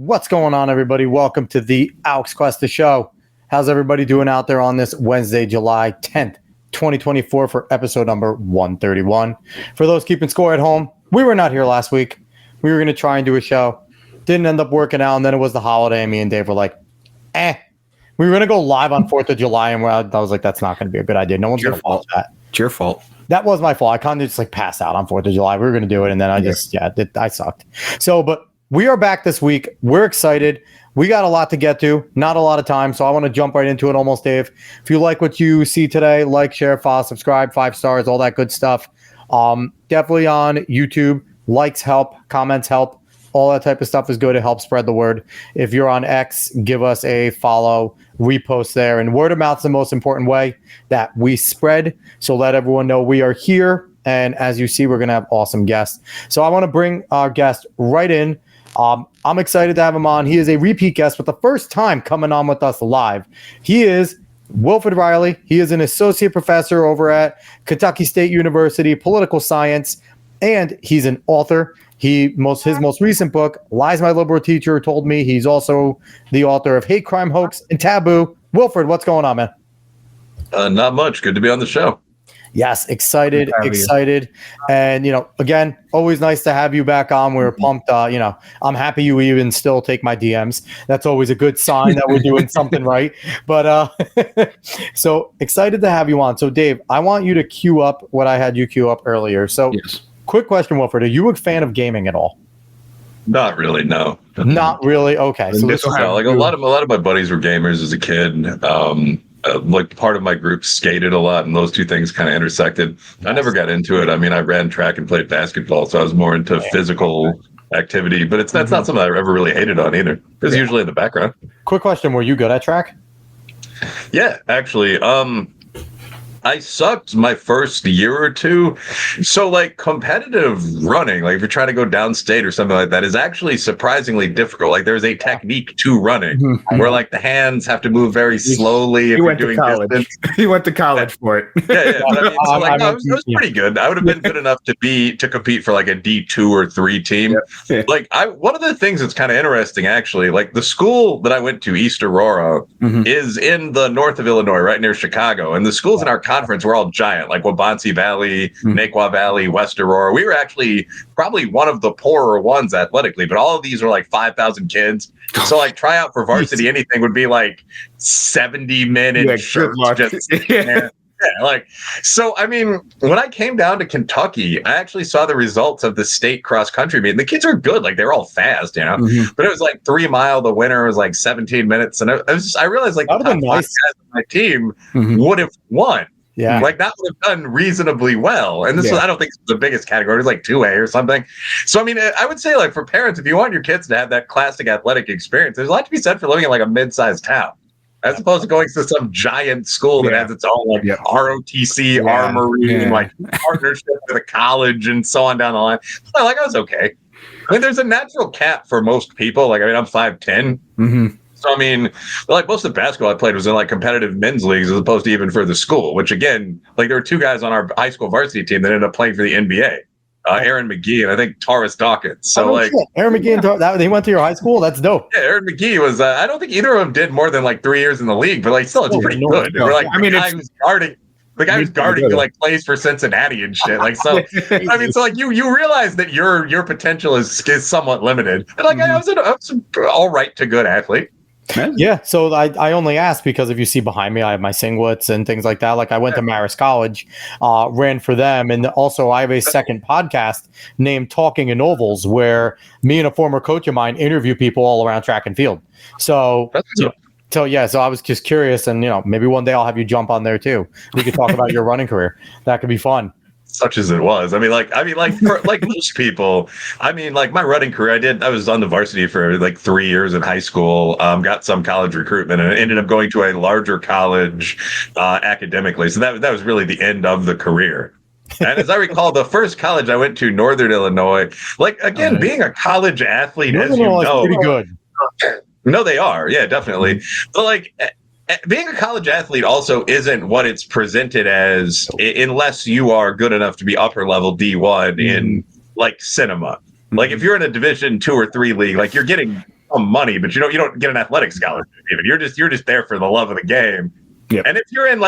What's going on, everybody? Welcome to the Alex Cuesta Show. How's everybody doing out there on this Wednesday, July 10th, 2024 for episode number 131? For those keeping score at home, we were not here last week. We were going to try and do a show. Didn't end up working out, and then it was the holiday, and me and Dave were like, We were going to go live on 4th of July, and I was like, that's not going to be a good idea. No one's going to watch that. It's your fault. That was my fault. I kind of just passed out on 4th of July. We were going to do it, and then I sucked. So, but we are back this week. We're excited. We got a lot to get to, not a lot of time, so I want to jump right into it almost, Dave. If you like what you see today, like, share, follow, subscribe, 5 stars, all that good stuff. Definitely on YouTube. Likes help, comments help. All that type of stuff is good to help spread the word. If you're on X, give us a follow, repost there. And word of mouth is the most important way that we spread. So let everyone know we are here. And as you see, we're going to have awesome guests. So I want to bring our guest right in. I'm excited to have him on. He is a repeat guest, but the first time coming on with us live. He is Wilfred Reilly. He is an associate professor over at Kentucky State University, political science, and he's an author. His most recent book, Lies My Liberal Teacher Told Me. He's also the author of Hate, Crime, Hoax, and Taboo. Wilfred, what's going on, man? Not much. Good to be on the show. Yes, excited. And, again, always nice to have you back on. We're pumped. I'm happy you even still take my DMs. That's always a good sign that we're doing something right. But so excited to have you on. So, Dave, I want you to queue up what I had you queue up earlier. So, yes. Quick question, Wilfred. Are you a fan of gaming at all? Not really, no. Not really? Okay. So a lot of my buddies were gamers as a kid. Part of my group skated a lot, and those two things kind of intersected. I never got into it. I mean, I ran track and played basketball, so I was more into physical activity. But that's not something I ever really hated on either. It was usually in the background. Quick question: were you good at track? Yeah, actually. I sucked my first year or two. So competitive running, if you're trying to go downstate or something like that, is actually surprisingly difficult. There's a technique to running where the hands have to move very slowly. He went to college. He went to college for it. Yeah. It was pretty good. I would have been good enough to compete for a D2 or 3 team. Yeah. One of the things that's kind of interesting, actually, the school that I went to, East Aurora, is in the north of Illinois, right near Chicago, and the schools in our conference were all giant, like Wabansie Valley, Naquan Valley, West Aurora. We were actually probably one of the poorer ones athletically, but all of these were 5,000 kids. So try out for varsity anything would be 70 minutes. So I mean, when I came down to Kentucky, I actually saw the results of the state cross country meet. And the kids are good, they were all fast, But it was 3 mile. The winner was 17 minutes, and I realized the top 5 guys on my team would have won. Yeah, that would have done reasonably well. And this was, I don't think it's the biggest category. It was 2A or something. So, I mean, I would say for parents, if you want your kids to have that classic athletic experience, there's a lot to be said for living in a mid-sized town, as opposed to going to some giant school that has its own ROTC, armory, partnership with a college and so on down the line. So, I was okay. I mean, there's a natural cap for most people. I'm 5'10". So, I mean, most of the basketball I played was in competitive men's leagues as opposed to even for the school, which again, there were 2 guys on our high school varsity team that ended up playing for the NBA, Aaron McGee and I think Taurus Dawkins. So Aaron McGee and they went to your high school? That's dope. Yeah, Aaron McGee was, I don't think either of them did more than 3 years in the league, but still it's pretty good. No. The guy who's guarding plays for Cincinnati and shit. I mean, so you realize that your potential is somewhat limited. And I was an all right to good athlete. Yeah, so I only asked because if you see behind me, I have my singlets and things like that. I went to Marist College, ran for them, and also I have a second podcast named Talking in Ovals, where me and a former coach of mine interview people all around track and field. So I was just curious, and maybe one day I'll have you jump on there too. We could talk about your running career. That could be fun. Such as it was. For most people, my running career, I was on the varsity for 3 years in high school, got some college recruitment, and ended up going to a larger college academically. So that was really the end of the career. And as I recall, the first college I went to, Northern Illinois, being a college athlete, Northern Illinois is pretty good. No, they are. Yeah, definitely. But being a college athlete also isn't what it's presented as unless you are good enough to be upper level D1 in cinema. If you're in a Division 2 or 3 league, you're getting some money, but you don't get an athletic scholarship. Even you're just there for the love of the game. Yep. And if you're in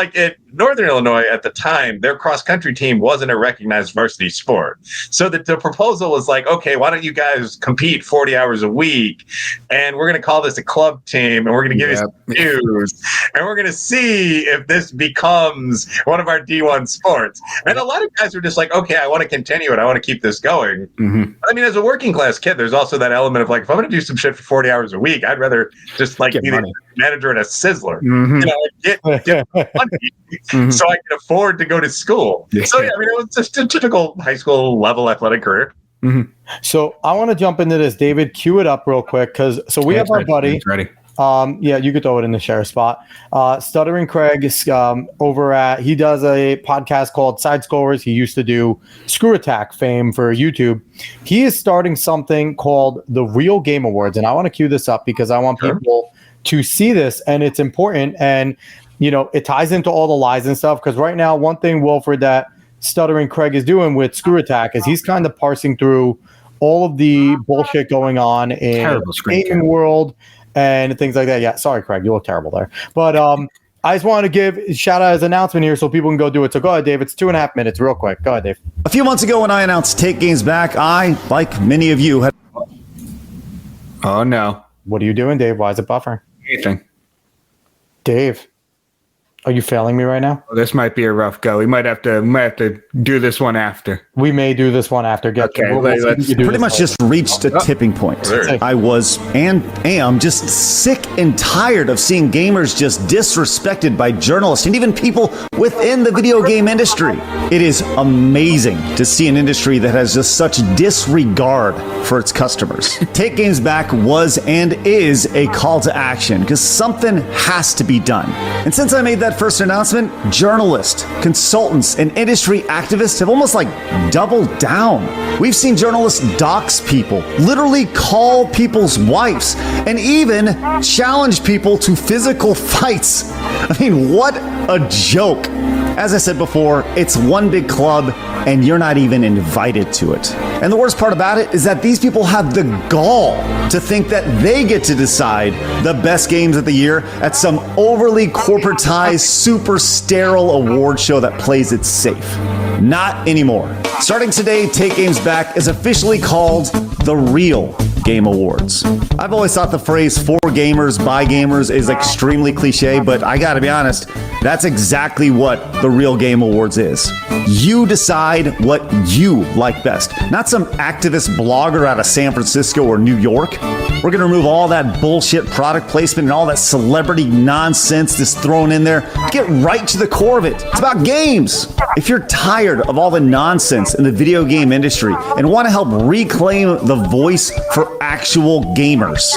Northern Illinois at the time, their cross country team wasn't a recognized varsity sport. So the proposal was like, okay, why don't you guys compete 40 hours a week? And we're going to call this a club team, and we're going to give you some dues, and we're going to see if this becomes one of our D1 sports. And a lot of guys are just like, okay, I want to continue it. I want to keep this going. Mm-hmm. I mean, as a working class kid, there's also that element of like, if I'm going to do some shit for 40 hours a week, I'd rather just like be the manager at a Sizzler. Mm-hmm. Get money so I can afford to go to school. So yeah, I mean, it was just a typical high school level athletic career. Mm-hmm. So I want to jump into this, David. Cue it up real quick we have our buddy. Ready. Yeah, you could throw it in the share spot. Stuttering Craig is he does a podcast called Side Scores. He used to do Screw Attack fame for YouTube. He is starting something called the Real Game Awards, and I want to cue this up because I want people to see this, and it's important, and it ties into all the lies and stuff, because right now one thing, Wilfred, that Stuttering Craig is doing with Screw Attack is he's kind of parsing through all of the bullshit going on in the gaming world and things like that. Yeah, sorry, Craig, you look terrible there. But I just wanted to give shout out his announcement here so people can go do it. So go ahead, Dave. It's 2.5 minutes, real quick. Go ahead, Dave. A few months ago when I announced Take Games Back, I, like many of you, had... Oh, no. What are you doing, Dave? Why is it buffering? Anything. Dave, are you failing me right now? Well, this might be a rough go. We might have to do this one after. We may do this one after. Let's pretty much just reached a tipping point. I was and am just sick and tired of seeing gamers just disrespected by journalists and even people within the video game industry. It is amazing to see an industry that has just such disregard for its customers. Take Games Back was and is a call to action because something has to be done. And since I made that first announcement, journalists, consultants, and industry activists have almost like doubled down. We've seen journalists dox people, literally call people's wives, and even challenge people to physical fights. I mean, what a joke. As I said before, it's one big club and you're not even invited to it. And the worst part about it is that these people have the gall to think that they get to decide the best games of the year at some overly corporatized, super sterile award show that plays it safe. Not anymore. Starting today, Take Games Back is officially called the Real Game Awards. I've always thought the phrase for gamers, by gamers is extremely cliche, but I gotta be honest, that's exactly what the Real Game Awards is. You decide what you like best, not some activist blogger out of San Francisco or New York. We're gonna remove all that bullshit product placement and all that celebrity nonsense that's thrown in there. Get right to the core of it. It's about games. If you're tired of all the nonsense in the video game industry and want to help reclaim the voice for actual gamers,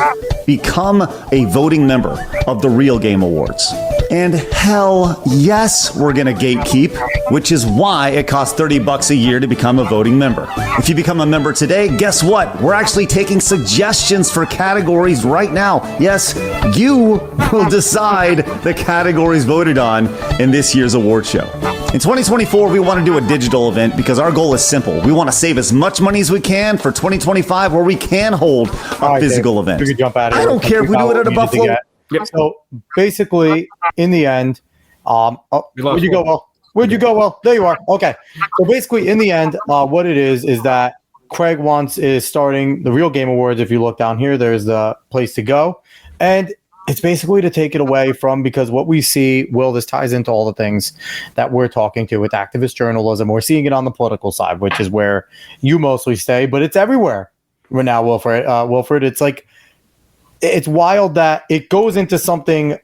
become a voting member of the Real Game Awards. And hell yes, we're gonna gatekeep, which is why it costs $30 a year to become a voting member. If you become a member today, guess what? We're actually taking suggestions for categories right now. Yes, you will decide the categories voted on in this year's award show. In 2024, we want to do a digital event because our goal is simple. We want to save as much money as we can for 2025 where we can hold a physical event. We can jump out of here. I don't care if we do it at a Buffalo. Yep. So basically, in the end, where'd you go, Will? Where'd you go, Will? There you are. Okay. So basically, in the end, what it is that Craig is starting the Real Game Awards. If you look down here, there's the place to go. And it's basically to take it away from, because what we see, Will, this ties into all the things that we're talking to with activist journalism. We're seeing it on the political side, which is where you mostly stay, but it's everywhere right now, Wilfred. It's like, it's wild that it goes into something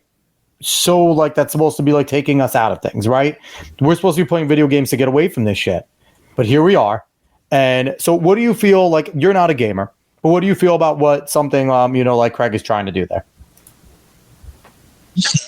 so like that's supposed to be like taking us out of things, right? We're supposed to be playing video games to get away from this shit, but here we are. And so what do you feel like? You're not a gamer, but what do you feel about what something like Craig is trying to do there?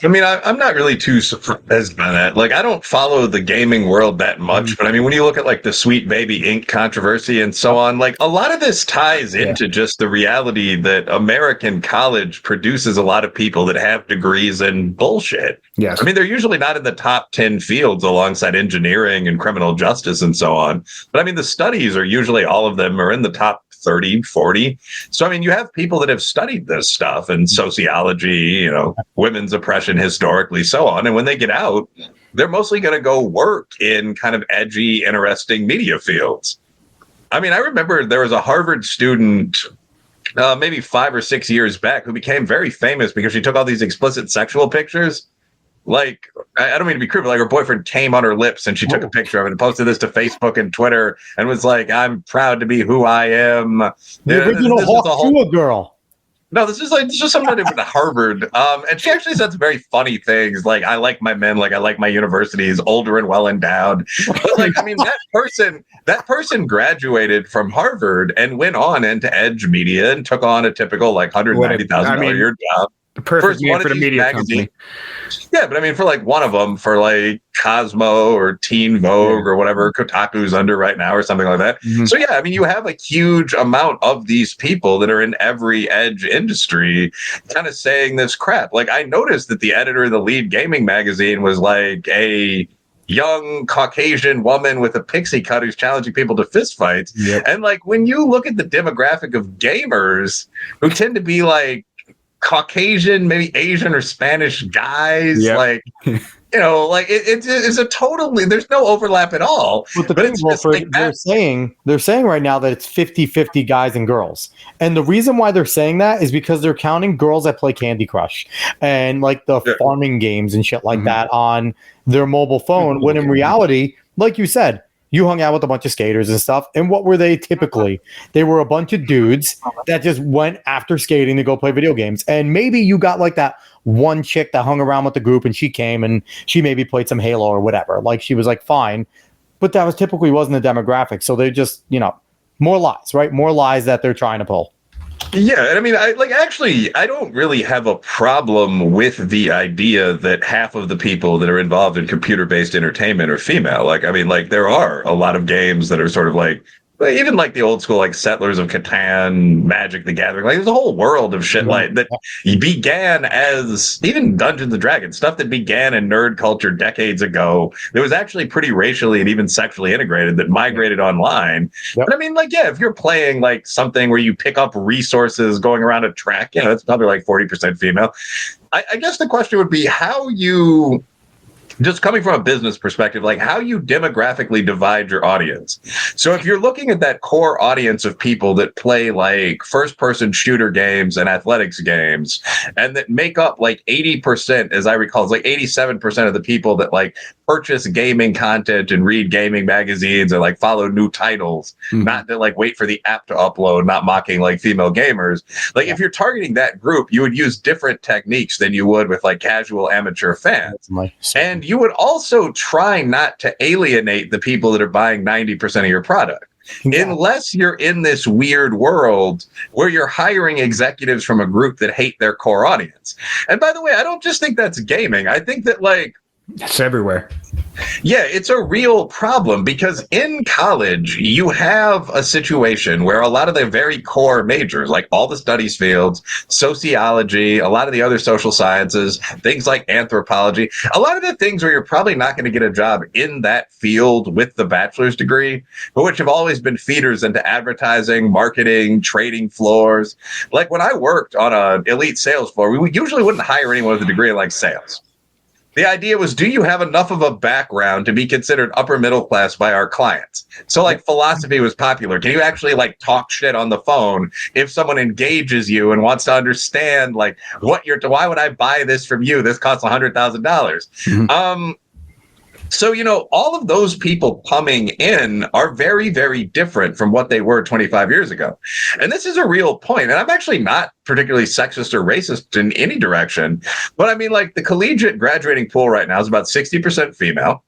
I mean, I'm not really too surprised by that. Like, I don't follow the gaming world that much, but I mean, when you look at like the Sweet Baby Inc. controversy and so on, like a lot of this ties into just the reality that American college produces a lot of people that have degrees in bullshit. Yes. I mean, they're usually not in the top 10 fields alongside engineering and criminal justice and so on. But I mean, the studies are usually all of them are in the top 30, 40. So, I mean, you have people that have studied this stuff and sociology, women's oppression historically, so on. And when they get out, they're mostly going to go work in kind of edgy, interesting media fields. I mean, I remember there was a Harvard student maybe 5 or 6 years back who became very famous because she took all these explicit sexual pictures. Like, I don't mean to be crude, but like her boyfriend came on her lips and she took a picture of it and posted this to Facebook and Twitter and was like, I'm proud to be who I am. The original Hawk girl. No, this is something that went to Harvard. And she actually said some very funny things. Like, I like my men, like I like my universities, older and well endowed. But like, I mean, that person graduated from Harvard and went on into Edge Media and took on a typical like $190,000 a year job. The perfect name for the media company. Yeah, but I mean, for like one of them, for like Cosmo or Teen Vogue or whatever Kotaku's under right now or something like that. Mm-hmm. So yeah, I mean, you have a huge amount of these people that are in every edge industry kind of saying this crap. Like, I noticed that the editor of the lead gaming magazine was like a young Caucasian woman with a pixie cut who's challenging people to fistfights. Yep. And like, when you look at the demographic of gamers who tend to be like Caucasian, maybe Asian or Spanish guys, like, like it's a totally, there's no overlap at all. But it's just like they're saying right now that it's 50-50 guys and girls. And the reason why they're saying that is because they're counting girls that play Candy Crush and like the farming games and shit like that on their mobile phone, when in reality, like you said, you hung out with a bunch of skaters and stuff. And what were they typically? They were a bunch of dudes that just went after skating to go play video games. And maybe you got like that one chick that hung around with the group and she came and she maybe played some Halo or whatever. Like, she was like, fine. But that was typically wasn't the demographic. So they just, more lies, right? More lies that they're trying to pull. Yeah, I mean, I don't really have a problem with the idea that half of the people that are involved in computer-based entertainment are female. Like, I mean, like, there are a lot of games that are sort of like, even like the old school, like Settlers of Catan, Magic the Gathering, like there's a whole world of shit like that began as even Dungeons and Dragons, stuff that began in nerd culture decades ago. That was actually pretty racially and even sexually integrated that migrated online. Yep. But I mean, like, yeah, if you're playing like something where you pick up resources going around a track, it's probably like 40% female. I guess the question would be how you, just coming from a business perspective, like how you demographically divide your audience. So if you're looking at that core audience of people that play like first-person shooter games and athletics games, and that make up like 80%, as I recall, it's like 87% of the people that like purchase gaming content and read gaming magazines and like follow new titles, not to like wait for the app to upload, not mocking like female gamers. Like if you're targeting that group, you would use different techniques than you would with like casual amateur fans. And you would also try not to alienate the people that are buying 90% of your product. Unless you're in this weird world where you're hiring executives from a group that hate their core audience. And by the way, I don't just think that's gaming. I think that like, it's everywhere. Yeah, it's a real problem because in college, you have a situation where a lot of the very core majors, like all the studies fields, sociology, a lot of the other social sciences, things like anthropology, a lot of the things where you're probably not going to get a job in that field with the bachelor's degree, but which have always been feeders into advertising, marketing, trading floors. Like when I worked on an elite sales floor, we usually wouldn't hire anyone with a degree in like sales. The idea was, do you have enough of a background to be considered upper middle class by our clients? So like philosophy was popular. Can you actually like talk shit on the phone if someone engages you and wants to understand like what why would I buy this from you? This costs $100,000. So, all of those people coming in are very, very different from what they were 25 years ago. And this is a real point. And I'm actually not particularly sexist or racist in any direction. But I mean, like the collegiate graduating pool right now is about 60% female.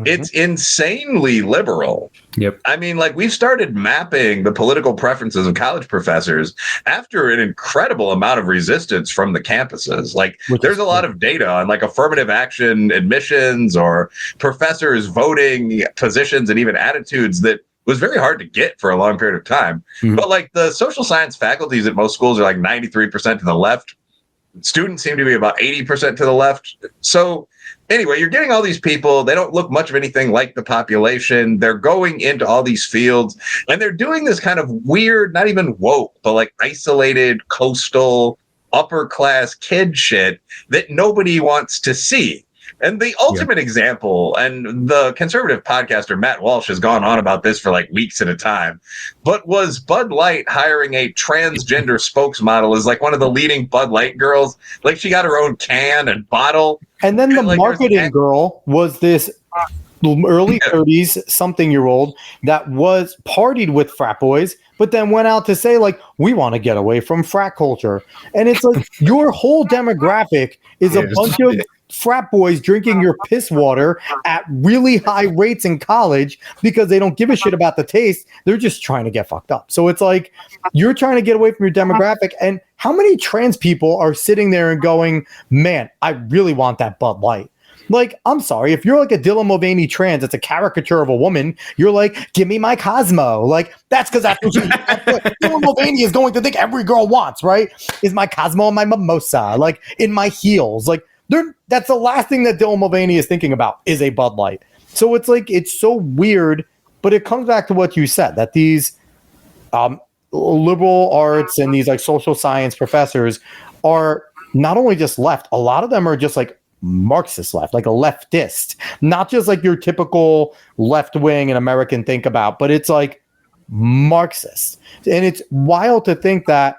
It's insanely liberal. Yep. I mean, like, we've started mapping the political preferences of college professors after an incredible amount of resistance from the campuses. Like, there's a lot of data on like affirmative action admissions or professors voting positions and even attitudes that was very hard to get for a long period of time. But like the social science faculties at most schools are like 93% to the left. Students seem to be about 80% to the left. So anyway, you're getting all these people. They don't look much of anything like the population. They're going into all these fields and they're doing this kind of weird, not even woke, but like isolated coastal upper class kid shit that nobody wants to see. And the ultimate example, and the conservative podcaster Matt Walsh has gone on about this for like weeks at a time, but was Bud Light hiring a transgender spokesmodel as like one of the leading Bud Light girls. Like she got her own can and bottle. And then the like, marketing girl was this early 30s something-year-old that was partied with frat boys, but then went out to say like, we want to get away from frat culture. And it's like your whole demographic is a bunch of frat boys drinking your piss water at really high rates in college because they don't give a shit about the taste. They're just trying to get fucked up. So it's like you're trying to get away from your demographic. And how many trans people are sitting there and going, man, I really want that Bud Light. Like, I'm sorry, if you're like a Dylan Mulvaney trans, it's a caricature of a woman, you're like, give me my Cosmo. Like, that's because that's what Dylan Mulvaney is going to think every girl wants, right? Is my Cosmo and my mimosa, like in my heels. Like, that's the last thing that Dylan Mulvaney is thinking about is a Bud Light. So it's like, it's so weird, but it comes back to what you said, that these liberal arts and these like social science professors are not only just left, a lot of them are just like Marxist left, like a leftist, not just like your typical left wing and American think about, but it's like Marxist. And it's wild to think that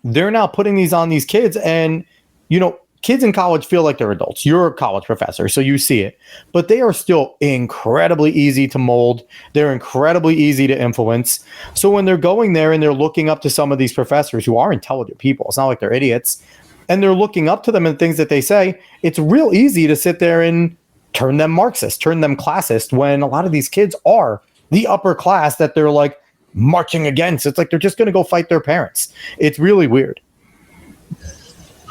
they're now putting these on these kids. And, you know, kids in college feel like they're adults. You're a college professor, so you see it. But they are still incredibly easy to mold. They're incredibly easy to influence. So when they're going there and they're looking up to some of these professors who are intelligent people, it's not like they're idiots, and they're looking up to them and things that they say, it's real easy to sit there and turn them Marxist, turn them classist, when a lot of these kids are the upper class that they're like marching against. It's like they're just going to go fight their parents. It's really weird.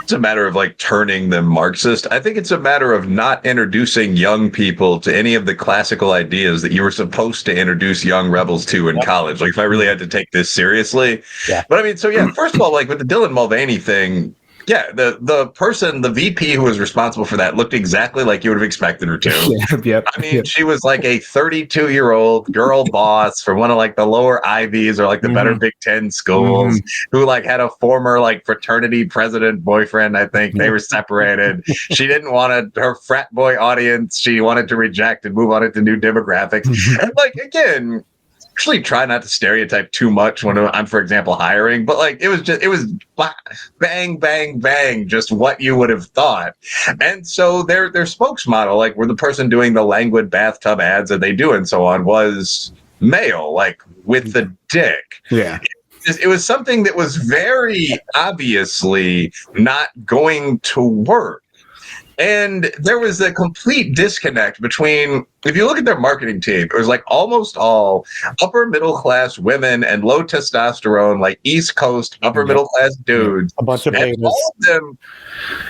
It's a matter of like turning them Marxist. I think it's a matter of not introducing young people to any of the classical ideas that you were supposed to introduce young rebels to in college. Like if I really had to take this seriously. But I mean, so yeah, first of all, like with the Dylan Mulvaney thing, yeah, the person, the VP who was responsible for that looked exactly like you would have expected her to. I mean, she was like a 32-year-old girl boss for one of like the lower Ivies or like the better Big Ten schools who like had a former like fraternity president boyfriend. I think they were separated. She didn't want her frat boy audience. She wanted to reject and move on into new demographics. And like, again, actually try not to stereotype too much when I'm, for example, hiring, but like it was bang, bang, bang, just what you would have thought. And so their spokesmodel, like where the person doing the languid bathtub ads that they do and so on, was male, like with the dick. Yeah. It was something that was very obviously not going to work. And there was a complete disconnect between, if you look at their marketing team, it was like almost all upper middle class women and low testosterone, like East Coast upper middle class dudes. A bunch of and all of them,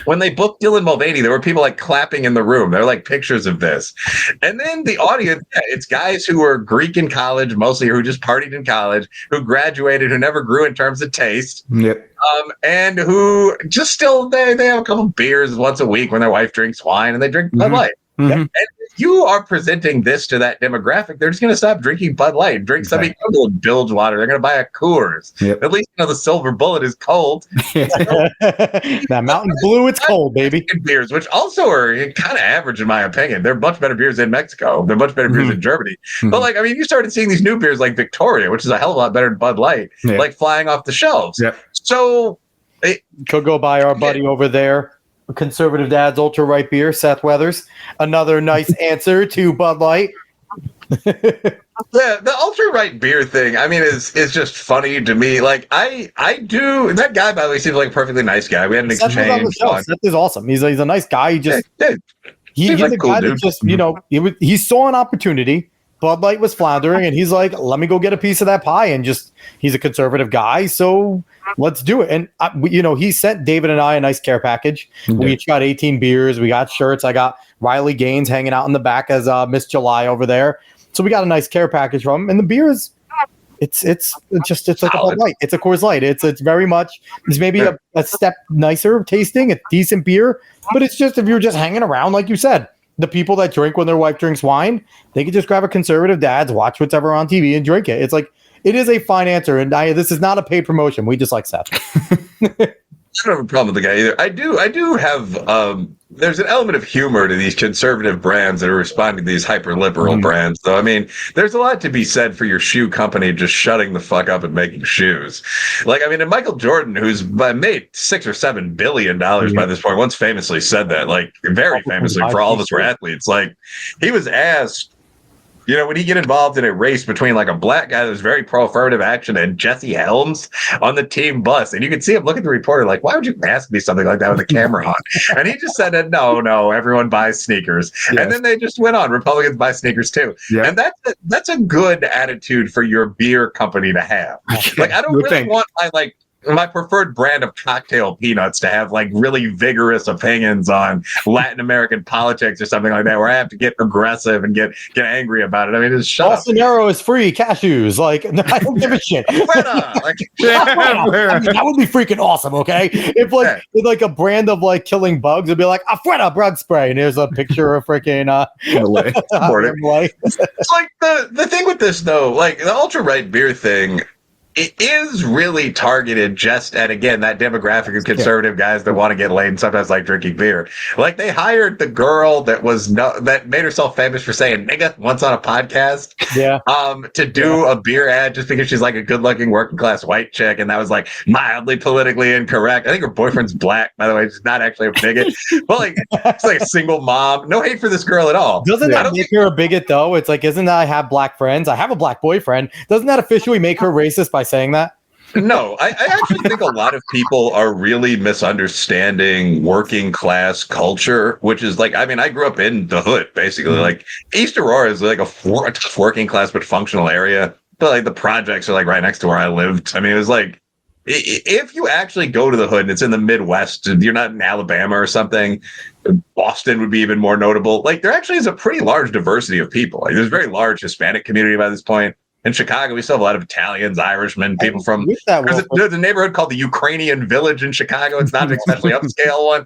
when they booked Dylan Mulvaney, there were people like clapping in the room. There were like pictures of this. And then the audience, it's guys who were Greek in college, mostly who just partied in college, who graduated, who never grew in terms of taste. And who just still, they have a couple beers once a week when their wife drinks wine and they drink Bud Light. And if you are presenting this to that demographic, they're just going to stop drinking Bud Light and drink something called bilge water. They're going to buy a Coors. At least the Silver Bullet is cold. That Mountain Blue, it's cold, baby. Beers, which also are kind of average in my opinion. They're much better beers in Mexico. They're much better beers in Germany. But like, I mean, you started seeing these new beers like Victoria, which is a hell of a lot better than Bud Light, like flying off the shelves. So could go buy our buddy over there, Conservative Dad's Ultra Right Beer, Seth Weathers. Another nice answer to Bud Light. The ultra right beer thing, I mean, is just funny to me. Like I do. That guy, by the way, seems like a perfectly nice guy. We had an exchange. Seth is awesome. He's a nice guy. He just He's like a cool guy dude. that just, he saw an opportunity. Bud Light was floundering, and he's like, let me go get a piece of that pie. And he's a conservative guy, so let's do it. And, he sent David and I a nice care package. We each got 18 beers. We got shirts. I got Riley Gaines hanging out in the back as Miss July over there. So we got a nice care package from him. And the beer is, it's like a Bud Light. It's a Coors Light. It's very much, it's maybe a step nicer tasting, a decent beer. But it's just, if you're just hanging around, like you said, the people that drink when their wife drinks wine, they could just grab a conservative dad's, watch whatever on TV and drink it. It's like, it is a fine answer. And this is not a paid promotion. We just like Seth. I don't have a problem with the guy either. I do have, there's an element of humor to these conservative brands that are responding to these hyper liberal brands, though. I mean, there's a lot to be said for your shoe company just shutting the fuck up and making shoes. Like, I mean, and Michael Jordan, who's made $6 or $7 billion by this point, once famously said that, like, very famously, for all of us were athletes. Like, he was asked, would he get involved in a race between like a black guy that was very pro-affirmative action and Jesse Helms on the team bus? And you could see him look at the reporter like, why would you ask me something like that with a camera on? And he just said, no, everyone buys sneakers. Yes. And then they just went on, Republicans buy sneakers too. Yeah. And that's a good attitude for your beer company to have. Like, I don't really want my preferred brand of cocktail peanuts to have like really vigorous opinions on Latin American politics or something like that, where I have to get aggressive and get angry about it. I mean, just shut up. Bolsonaro is free, cashews. Like, I don't give a shit. I mean, that would be freaking awesome. Okay, if like a brand of like killing bugs, it'd be like Afreta bug spray, and there's a picture of freaking It's like the thing with this though, like the ultra right beer thing. It is really targeted just at, again, that demographic of conservative guys that want to get laid and sometimes like drinking beer. Like, they hired the girl that that made herself famous for saying nigga once on a podcast. Yeah. To do a beer ad just because she's like a good-looking working class white chick, and that was like mildly politically incorrect. I think her boyfriend's black, by the way. She's not actually a bigot. But like, she's like a single mom. No hate for this girl at all. Doesn't that make her a bigot though? It's like, isn't that I have black friends? I have a black boyfriend. Doesn't that officially make her racist by saying that? No, I actually think a lot of people are really misunderstanding working class culture, which is like, I mean, I grew up in the hood, basically. Like, East Aurora is like a tough working class but functional area. But like the projects are like right next to where I lived. I mean, it was like, if you actually go to the hood and it's in the Midwest, you're not in Alabama or something, Boston would be even more notable. Like, there actually is a pretty large diversity of people. Like, there's a very large Hispanic community by this point. In Chicago, we still have a lot of Italians, Irishmen, people from there's a neighborhood called the Ukrainian Village in Chicago. It's not an especially upscale one.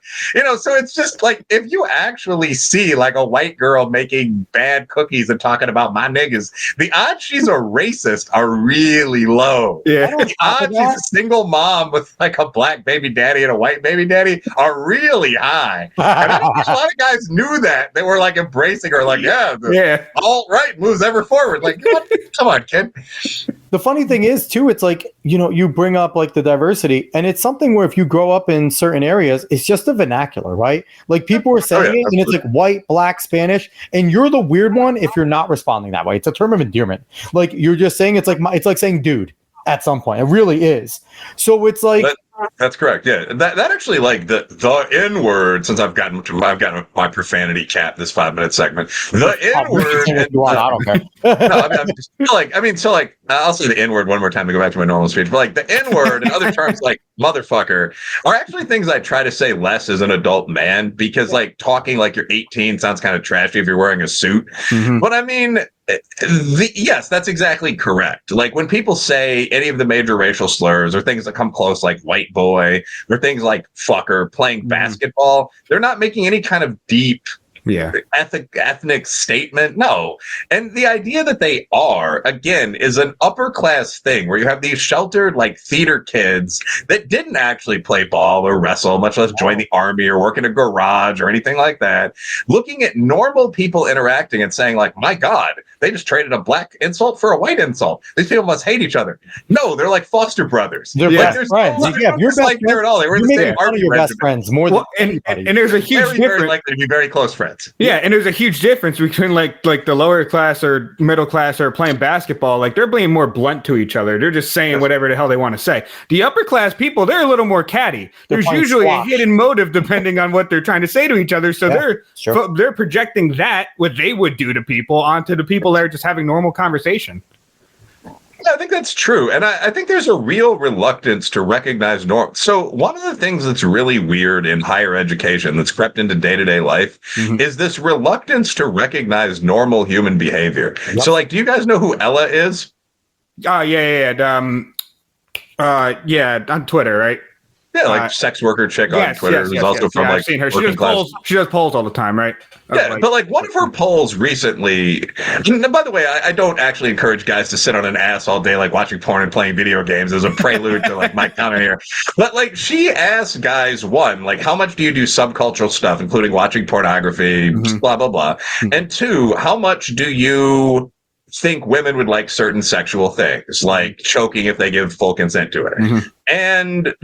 So it's just like, if you actually see like a white girl making bad cookies and talking about my niggas, the odds she's a racist are really low. Yeah. The odds she's a single mom with like a black baby daddy and a white baby daddy are really high. And I think a lot of guys knew that. They were like embracing her, like, alt-right moves ever forward. Like, come on, kid. The funny thing is too, it's like, you bring up like the diversity, and it's something where if you grow up in certain areas, it's just a vernacular, right? Like, people are saying it, and it's like white, black, Spanish, and you're the weird one if you're not responding that way. It's a term of endearment. Like, you're just saying, it's like saying dude at some point. It really is. So it's like, that's correct. Yeah, that actually, like the N word. Since I've gotten my profanity cap this 5-minute segment. The N word. I don't care. I'll say the N word one more time to go back to my normal speech. But like the N word and other terms like motherfucker are actually things I try to say less as an adult man, because like talking like you're 18 sounds kind of trashy if you're wearing a suit. Mm-hmm. But I mean, yes, that's exactly correct. Like, when people say any of the major racial slurs or things that come close, like white boy or things like fucker, playing basketball, they're not making any kind of deep ethnic statement. No. And the idea that they are, again, is an upper class thing where you have these sheltered like theater kids that didn't actually play ball or wrestle, much less join the army or work in a garage or anything like that, looking at normal people interacting and saying like, my God, they just traded a black insult for a white insult. These people must hate each other. No, they're like foster brothers. They're like, best friends. Yeah, you're best like there at all. They were in the same army your best regiment. friends more than and there's a huge difference. Very likely to be very close friends. Yeah, and there's a huge difference between like the lower class or middle class or playing basketball. Like they're being more blunt to each other. They're just saying whatever the hell they want to say. The upper class people, they're a little more catty. There's usually a hidden motive depending on what they're trying to say to each other. So they're projecting that what they would do to people onto the people that are just having normal conversation. Yeah, I think that's true. And I think there's a real reluctance to recognize norm. So one of the things that's really weird in higher education that's crept into day-to-day life is this reluctance to recognize normal human behavior. Yep. So, like, do you guys know who Ella is? Oh, yeah. On Twitter, right? Yeah, like sex worker chick on Twitter who's also from like I've seen her. She does polls all the time, right? Yeah, but like one of her polls recently, and by the way, I don't actually encourage guys to sit on an ass all day like watching porn and playing video games as a prelude to like my comment here. But like she asked guys, one, like how much do you do subcultural stuff, including watching pornography, blah, blah, blah. And two, how much do you think women would like certain sexual things, like choking if they give full consent to it? And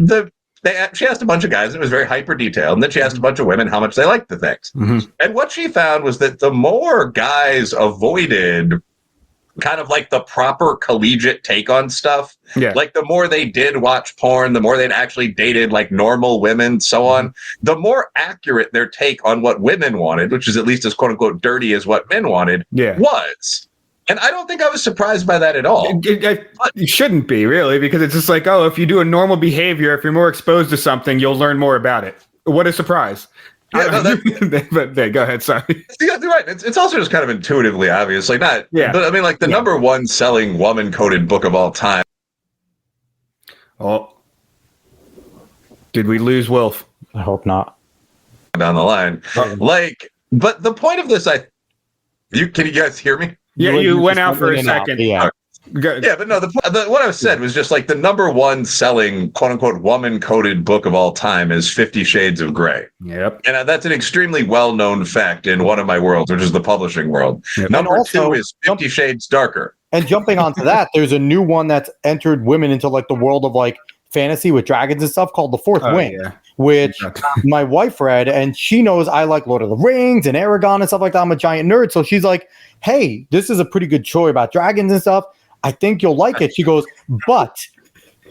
she asked a bunch of guys, and it was very hyper detailed. And then she asked a bunch of women how much they liked the things. And what she found was that the more guys avoided kind of like the proper collegiate take on stuff, like the more they did watch porn, the more they'd actually dated like normal women, so on, the more accurate their take on what women wanted, which is at least as quote unquote dirty as what men wanted, was. And I don't think I was surprised by that at all. You shouldn't be, really, because it's just like, oh, if you do a normal behavior, if you're more exposed to something, you'll learn more about it. What a surprise. Yeah, but go ahead, sorry. Yeah, you're right. It's also just kind of intuitively obvious. Like, not, but I mean, like the number one selling woman-coded book of all time. Oh. Did we lose Wilf? I hope not. Down the line. Like, but the point of this, can you guys hear me? Yeah, you went out for a second. Yeah. Yeah, but no, what I said was just like the number one selling quote unquote woman coded book of all time is 50 Shades of Grey. Yep. And that's an extremely well known fact in one of my worlds, which is the publishing world. Yep. Number two is 50 Shades Darker. And jumping onto that, there's a new one that's entered women into like the world of like fantasy with dragons and stuff called The Fourth Wing, which my wife read, and she knows I like Lord of the Rings and Aragon and stuff like that. I'm a giant nerd. So she's like, hey, this is a pretty good show about dragons and stuff. I think you'll like it. She goes, but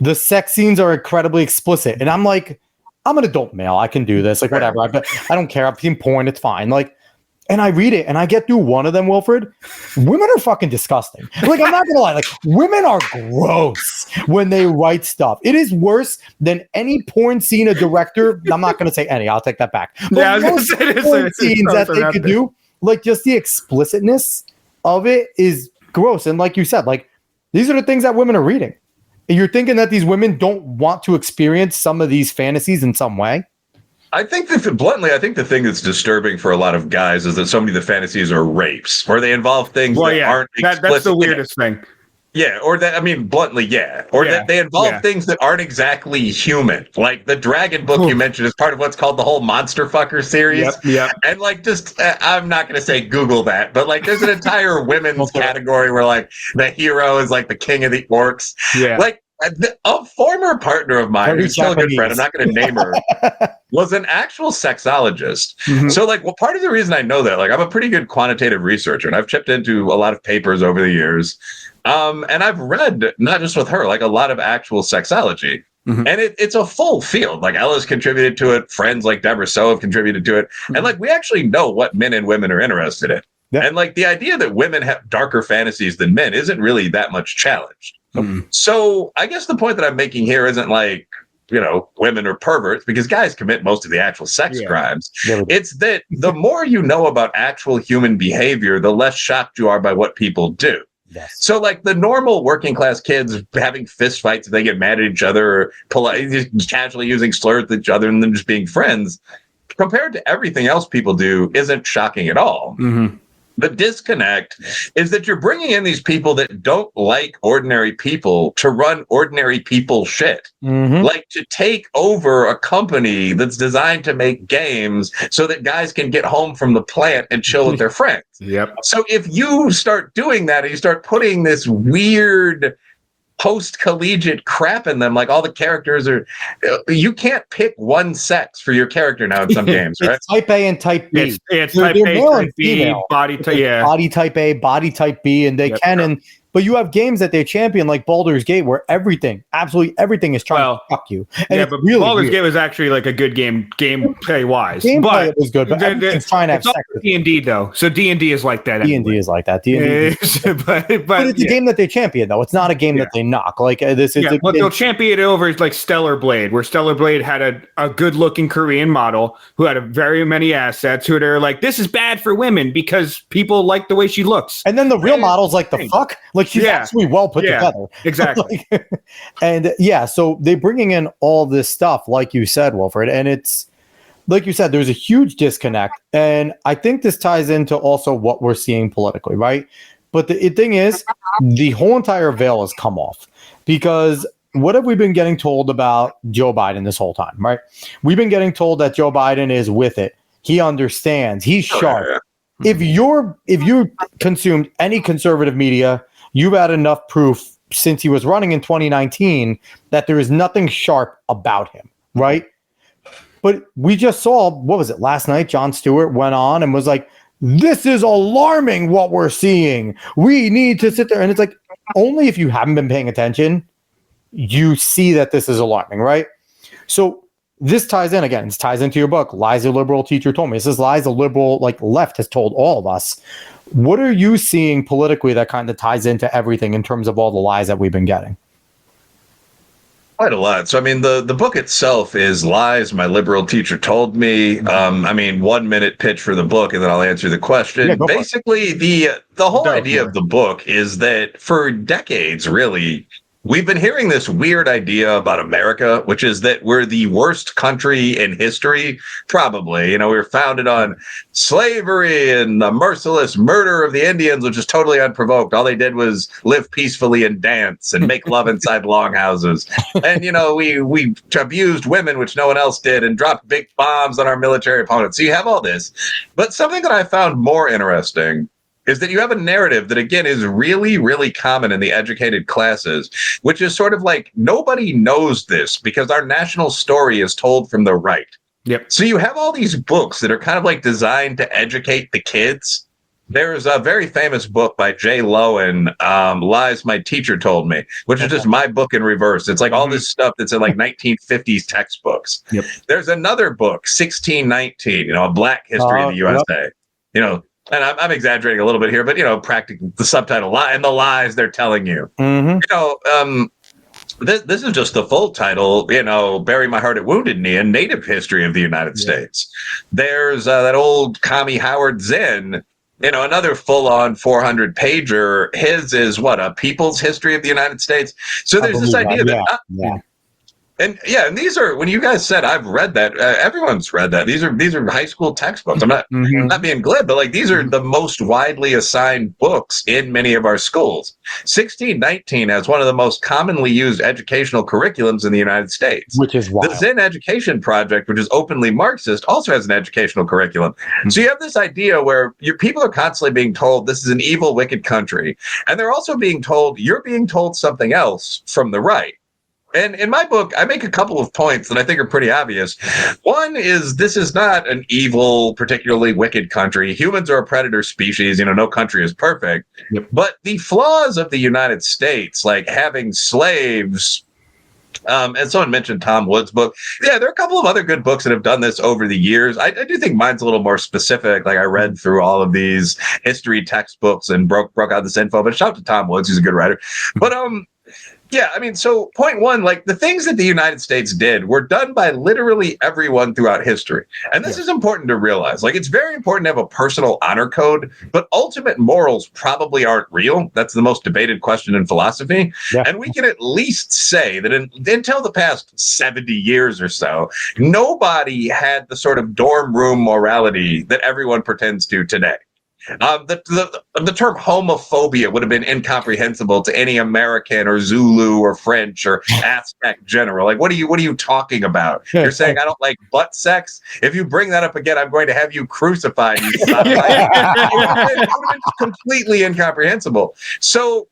the sex scenes are incredibly explicit. And I'm like, I'm an adult male. I can do this. Like, whatever. I don't care. I've seen porn. It's fine. Like, and I read it and I get through one of them, Wilfred. Women are fucking disgusting. Like, I'm not going to lie. Like, women are gross when they write stuff. It is worse than any porn scene a director. I'm not going to say any. I'll take that back. But I was going to say porn scenes that they could do, like, just the explicitness of it is gross. And like you said, like, these are the things that women are reading. And you're thinking that these women don't want to experience some of these fantasies in some way? I think that bluntly, I think the thing that's disturbing for a lot of guys is that so many of the fantasies are rapes, or they involve things that aren't explicit. That's the weirdest thing. Yeah, or that, I mean, bluntly, or that they involve things that aren't exactly human. Like the Dragon book you mentioned is part of what's called the whole Monster Fucker series. Yep. And like, just, I'm not going to say Google that, but like, there's an entire women's category where like the hero is like the king of the orcs. Yeah. Like, a former partner of mine, who's still a good friend, I'm not going to name her, was an actual sexologist. So, like, well, part of the reason I know that, like, I'm a pretty good quantitative researcher, and I've chipped into a lot of papers over the years. And I've read, not just with her, like a lot of actual sexology. And it's a full field. Like, Ella's contributed to it. Friends like Deborah So have contributed to it. And, like, we actually know what men and women are interested in. And, like, the idea that women have darker fantasies than men isn't really that much challenged. So I guess the point that I'm making here isn't like, you know, women are perverts, because guys commit most of the actual sex crimes. It's that the more you know about actual human behavior, the less shocked you are by what people do. So like the normal working class kids having fist fights if they get mad at each other, or just casually using slurs at each other and then just being friends, compared to everything else people do, isn't shocking at all. The disconnect is that you're bringing in these people that don't like ordinary people to run ordinary people shit. Like to take over a company that's designed to make games so that guys can get home from the plant and chill with their friends. Yep. So if you start doing that and you start putting this weird post-collegiate crap in them, like all the characters are, you can't pick one sex for your character now in some games, right? It's type A and type B. It's They're type A, male type and B, female. body type, yeah. Body type A, body type B, and they but you have games that they champion like Baldur's Gate where absolutely everything is trying to fuck you. And but really Baldur's Gate was actually like a good game, gameplay wise. Gameplay was good, but everything's trying to have sex. D&D though, so D&D is like that. D&D is like that. D&D, but it's a game that they champion though. It's not a game that they knock. Like this is. What they'll champion it over is like Stellar Blade, where Stellar Blade had a good looking Korean model who had very many assets. Who they're like, this is bad for women because people like the way she looks. And then the real model's like the fuck, like she's actually well put together. Exactly. And so they're bringing in all this stuff, like you said, Wilfred, and it's like you said, there's a huge disconnect, and I think this ties into also what we're seeing politically, right? But the thing is, the whole entire veil has come off because what have we been getting told about Joe Biden this whole time, right? We've been getting told that Joe Biden is with it. He understands. He's sharp. If you consumed any conservative media, you've had enough proof since he was running in 2019 that there is nothing sharp about him, right? But we just saw, what was it, last night? Jon Stewart went on and was like, this is alarming what we're seeing. We need to sit there. And it's like, only if you haven't been paying attention, you see that this is alarming, right? So this ties in again. This ties into your book, Lies a Liberal Teacher Told Me. This is lies a liberal left has told all of us. What are you seeing politically that kind of ties into everything in terms of all the lies that we've been getting? Quite a lot. So, I mean, the book itself is Lies My Liberal Teacher Told Me. 1 minute pitch for the book, and then I'll answer the question. Yeah, basically, the whole idea of the book is that for decades, really, we've been hearing this weird idea about America, which is that we're the worst country in history, probably. We were founded on slavery and the merciless murder of the Indians, which is totally unprovoked. All they did was live peacefully and dance and make love inside longhouses. And, we abused women, which no one else did, and dropped big bombs on our military opponents. So you have all this. But something that I found more interesting is that you have a narrative that, again, is really, really common in the educated classes, which is sort of like nobody knows this because our national story is told from the right. Yep. So you have all these books that are kind of like designed to educate the kids. There's a very famous book by Jay Lowen, Lies My Teacher Told Me, which is just my book in reverse. It's like all this stuff that's in like 1950s textbooks. Yep. There's another book, 1619, A Black History of the USA. And I'm exaggerating a little bit here, but, practically the subtitle, and the lies they're telling you. This is just the full title, Bury My Heart at Wounded Knee, A Native History of the United States. There's that old commie Howard Zinn, another full-on 400-pager. His is A People's History of the United States. So there's this idea that... And these are, when you guys said I've read that, everyone's read that. These are high school textbooks. I'm not being glib, but like these are the most widely assigned books in many of our schools. 1619 has one of the most commonly used educational curriculums in the United States. Which is wild. The Zen Education Project, which is openly Marxist, also has an educational curriculum. So you have this idea where your people are constantly being told this is an evil, wicked country, and they're also being told you're being told something else from the right. And in my book, I make a couple of points that I think are pretty obvious. One is this is not an evil, particularly wicked country. Humans are a predator species. No country is perfect. Yep. But the flaws of the United States, like having slaves, and someone mentioned Tom Wood's book. Yeah, there are a couple of other good books that have done this over the years. I do think mine's a little more specific. Like I read through all of these history textbooks and broke out this info. But shout out to Tom Woods, he's a good writer. But so point one, like the things that the United States did were done by literally everyone throughout history. And this is important to realize. Like, it's very important to have a personal honor code, but ultimate morals probably aren't real. That's the most debated question in philosophy. Yeah. And we can at least say that until the past 70 years or so, nobody had the sort of dorm room morality that everyone pretends to today. The term homophobia would have been incomprehensible to any American or Zulu or French or Aztec general. Like, what are you talking about? You're saying I don't like butt sex? If you bring that up again, I'm going to have you crucified. You son of a- It would have been completely incomprehensible. So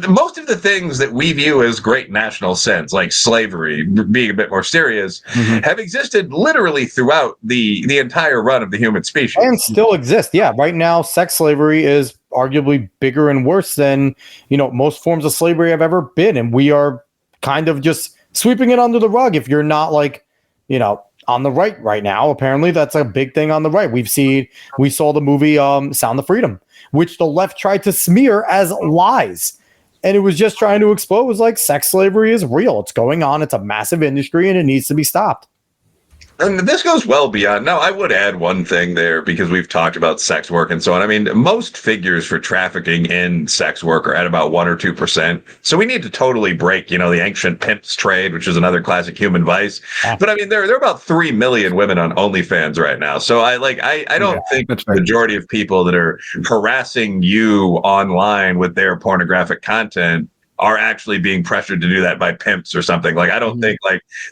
most of the things that we view as great national sins, like slavery, being a bit more serious, have existed literally throughout the entire run of the human species. And still exist. Yeah. Right now, sex slavery is arguably bigger and worse than, most forms of slavery have ever been. And we are kind of just sweeping it under the rug. If you're not on the right now, apparently that's a big thing on the right. We saw the movie Sound of Freedom, which the left tried to smear as lies. And it was just trying to expose sex slavery is real. It's going on. It's a massive industry and it needs to be stopped. And this goes well beyond. Now, I would add one thing there because we've talked about sex work and so on. I mean, most figures for trafficking in sex work are at about 1 or 2%. So we need to totally break, the ancient pimps trade, which is another classic human vice. But I mean, there are about 3 million women on OnlyFans right now. So I don't think the majority of people that are harassing you online with their pornographic content are actually being pressured to do that by pimps or something. I don't think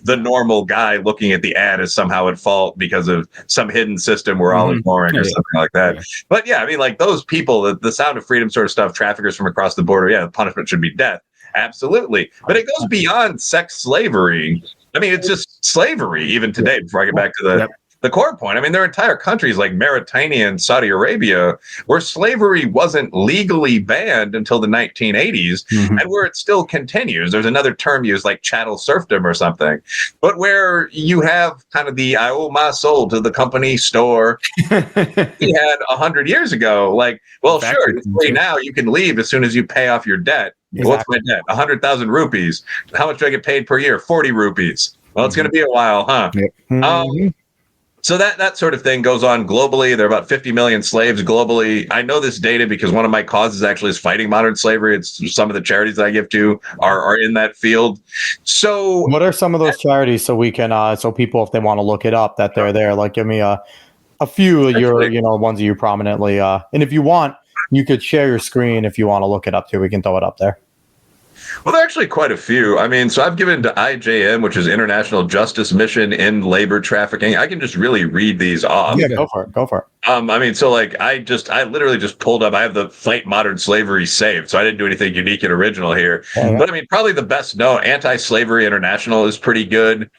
the normal guy looking at the ad is somehow at fault because of some hidden system we're all ignoring or something like that. Yeah. But yeah, I mean, those people, the Sound of Freedom sort of stuff, traffickers from across the border, the punishment should be death. Absolutely. But it goes beyond sex slavery. I mean, it's just slavery even today, before I get back to the core point. I mean, there are entire countries like Mauritania and Saudi Arabia where slavery wasn't legally banned until the 1980s, and where it still continues. There's another term used like chattel serfdom or something, but where you have kind of the I owe my soul to the company store we had 100 years ago. Sure, it's free now. You can leave as soon as you pay off your debt. Exactly. What's my debt? 100,000 rupees. How much do I get paid per year? 40 rupees. Well, it's going to be a while, huh? Yep. So that sort of thing goes on globally. There are about 50 million slaves globally. I know this data because one of my causes actually is fighting modern slavery. It's some of the charities that I give to are in that field. So what are some of those charities so we can so people, if they want to look it up, that they're there? Give me a few of your ones that you prominently and if you want, you could share your screen if you want to look it up too. We can throw it up there. Well, there are actually quite a few. I mean, so I've given to IJM, which is International Justice Mission in Labor Trafficking. I can just really read these off. Yeah, go for it. I mean, so I literally just pulled up. I have the Fight Modern Slavery saved, so I didn't do anything unique and original here. But I mean, probably the best known, Anti-Slavery International is pretty good.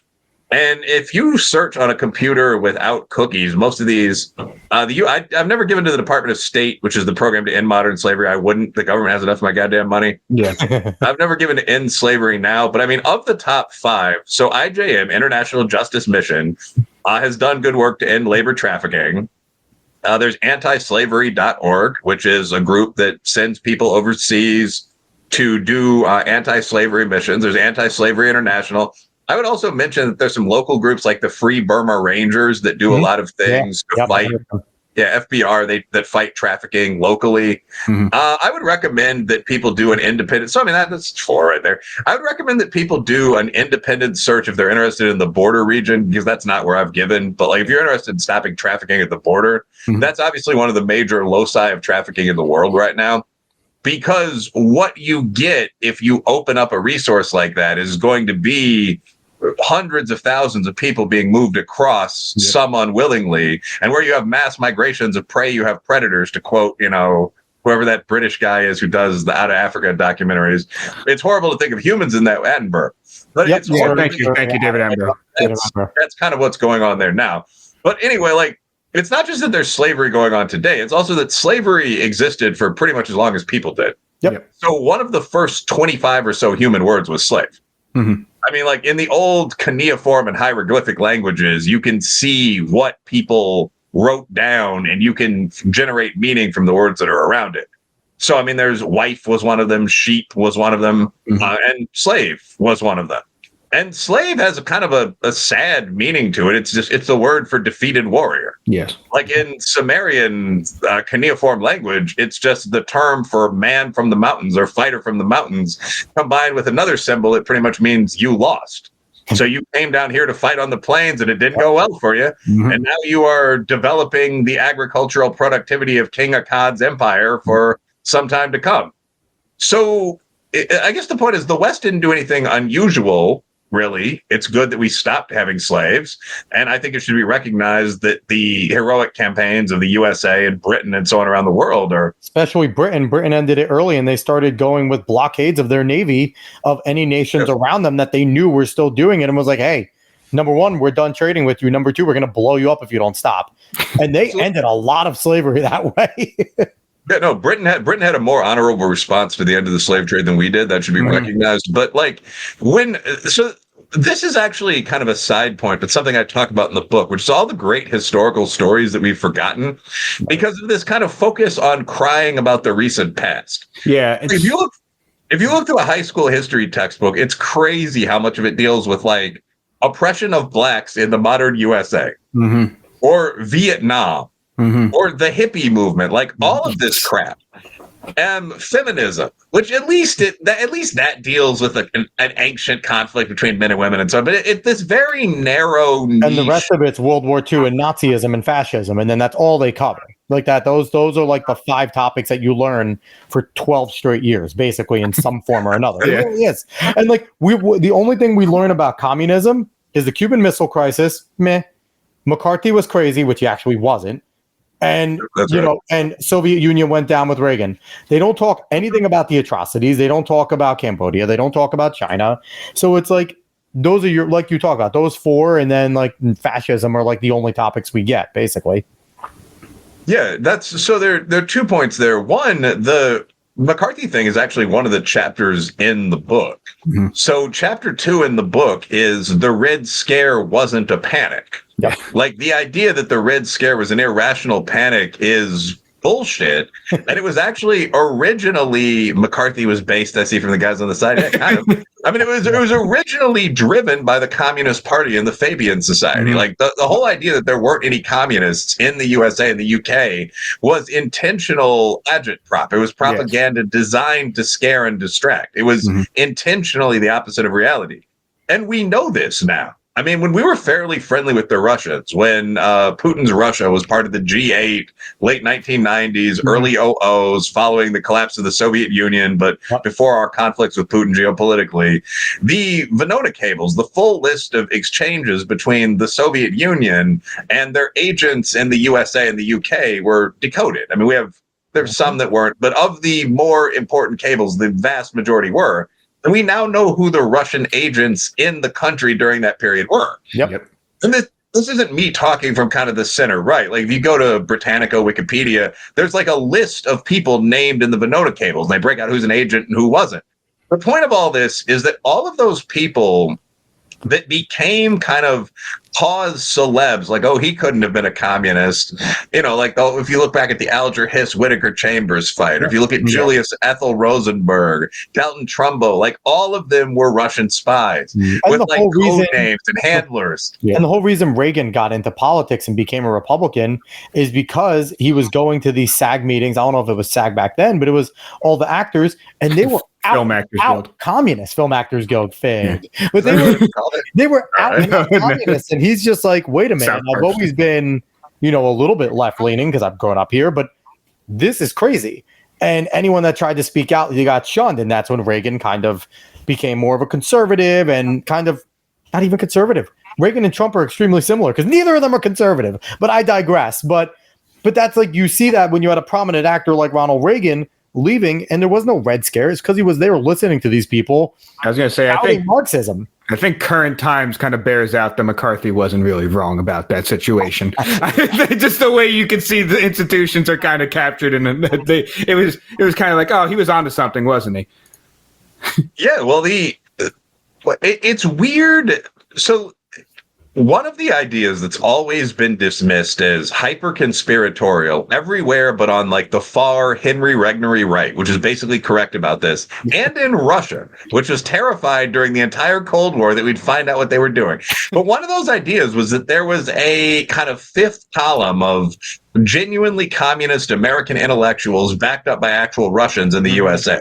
And if you search on a computer without cookies, most of these, I've never given to the Department of State, which is the program to end modern slavery. I wouldn't. The government has enough of my goddamn money. Yeah. I've never given to End Slavery Now. But I mean, of the top 5, so IJM, International Justice Mission, has done good work to end labor trafficking. There's antislavery.org, which is a group that sends people overseas to do anti-slavery missions. There's Anti-Slavery International. I would also mention that there's some local groups like the Free Burma Rangers that do a lot of things to fight. Yeah, FBR, that fight trafficking locally. I would recommend that people do an independent. So I mean, that's 4 right there. I would recommend that people do an independent search if they're interested in the border region, because that's not where I've given. But if you're interested in stopping trafficking at the border, that's obviously one of the major loci of trafficking in the world right now. Because what you get if you open up a resource like that is going to be hundreds of thousands of people being moved across, some unwillingly, and where you have mass migrations of prey, you have predators, to quote, whoever that British guy is who does the Out of Africa documentaries. It's horrible to think of humans in that Attenborough. But it's thank you, David Attenborough. That's kind of what's going on there now. But anyway, it's not just that there's slavery going on today. It's also that slavery existed for pretty much as long as people did. Yep. So one of the first 25 or so human words was slave. I mean, in the old cuneiform and hieroglyphic languages, you can see what people wrote down and you can generate meaning from the words that are around it. So, I mean, there's wife was one of them, sheep was one of them, and slave was one of them. And slave has a kind of a sad meaning to it. It's the word for defeated warrior. Yes. Like in Sumerian cuneiform language, it's just the term for man from the mountains or fighter from the mountains combined with another symbol that pretty much means you lost. So you came down here to fight on the plains and it didn't go well for you. Mhm. And now you are developing the agricultural productivity of King Akkad's empire for some time to come. So I guess the point is the West didn't do anything unusual, really. It's good that we stopped having slaves. And I think it should be recognized that the heroic campaigns of the USA and Britain and so on around the world are... Especially Britain. Britain ended it early, and they started going with blockades of their navy of any nations around them that they knew were still doing it, and was like, hey, number one, we're done trading with you. Number two, we're going to blow you up if you don't stop. And they ended a lot of slavery that way. Yeah, no, Britain had a more honorable response to the end of the slave trade than we did. That should be recognized. But this is actually kind of a side point, but something I talk about in the book, which is all the great historical stories that we've forgotten because of this kind of focus on crying about the recent past. Yeah. If you look through a high school history textbook, it's crazy how much of it deals with like oppression of blacks in the modern USA or Vietnam. Or the hippie movement, like all of this crap, feminism, which at least that deals with an ancient conflict between men and women and so on. But it's this very narrow niche. And the rest of it's World War II and Nazism and fascism, and then that's all they cover. Like that, those are like the 5 topics that you learn for 12 straight years, basically in some form or another. It really is. And like the only thing we learn about communism is the Cuban Missile Crisis. Meh. McCarthy was crazy, which he actually wasn't. And and Soviet Union went down with Reagan. They don't talk anything about the atrocities. They don't talk about Cambodia. They don't talk about China. So it's like those are like you talk about those 4, and then like fascism are like the only topics we get basically. Yeah, there are 2 points there. One, the McCarthy thing is actually one of the chapters in the book. So chapter 2 in the book is the Red Scare wasn't a panic. Yep. Like the idea that the Red Scare was an irrational panic is bullshit. And it was actually originally McCarthy was based, I see from the guys on the side. Yeah, kind of. I mean, it was originally driven by the Communist Party and the Fabian Society. Like the whole idea that there weren't any communists in the USA and the UK was intentional agitprop. It was propaganda designed to scare and distract. It was intentionally the opposite of reality. And we know this now. I mean, when we were fairly friendly with the Russians, when Putin's Russia was part of the G8, late 1990s, early 00s, following the collapse of the Soviet Union, but before our conflicts with Putin geopolitically, the Venona cables, the full list of exchanges between the Soviet Union and their agents in the USA and the UK were decoded. I mean, there's some that weren't, but of the more important cables, the vast majority were. And we now know who the Russian agents in the country during that period were. Yep. And this isn't me talking from kind of the center right. Like if you go to Britannica, Wikipedia, there's like a list of people named in the Venona cables. And they break out who's an agent and who wasn't. The point of all this is that all of those people that became kind of pause celebs, like, oh, he couldn't have been a communist. You know, like, oh, if you look back at the Alger Hiss Whittaker Chambers fight, or if you look at Julius Ethel Rosenberg, Dalton Trumbo, like all of them were Russian spies with like code names and handlers. And the whole reason Reagan got into politics and became a Republican is because he was going to these SAG meetings. I don't know if it was SAG back then, but it was all the actors, and they were out communist Film Actors Guild fans, but they were out communists, and he's just like, wait a minute, I've always been, a little bit left leaning because I've grown up here, but this is crazy. And anyone that tried to speak out, you got shunned, and that's when Reagan kind of became more of a conservative and kind of not even conservative. Reagan and Trump are extremely similar because neither of them are conservative. But I digress. But that's like you see that when you had a prominent actor like Ronald Reagan leaving, and there was no Red Scare. It's because they were listening to these people. I was going to say, I think Marxism. I think current times kind of bears out that McCarthy wasn't really wrong about that situation. Just the way you can see the institutions are kind of captured, and it was kind of like, oh, he was onto something, wasn't he? Yeah, well, it's weird. So one of the ideas that's always been dismissed as hyper-conspiratorial everywhere but on like the far Henry Regnery right, which is basically correct about this, and in Russia, which was terrified during the entire Cold War that we'd find out what they were doing. But one of those ideas was that there was a kind of fifth column of genuinely communist American intellectuals backed up by actual Russians in the USA.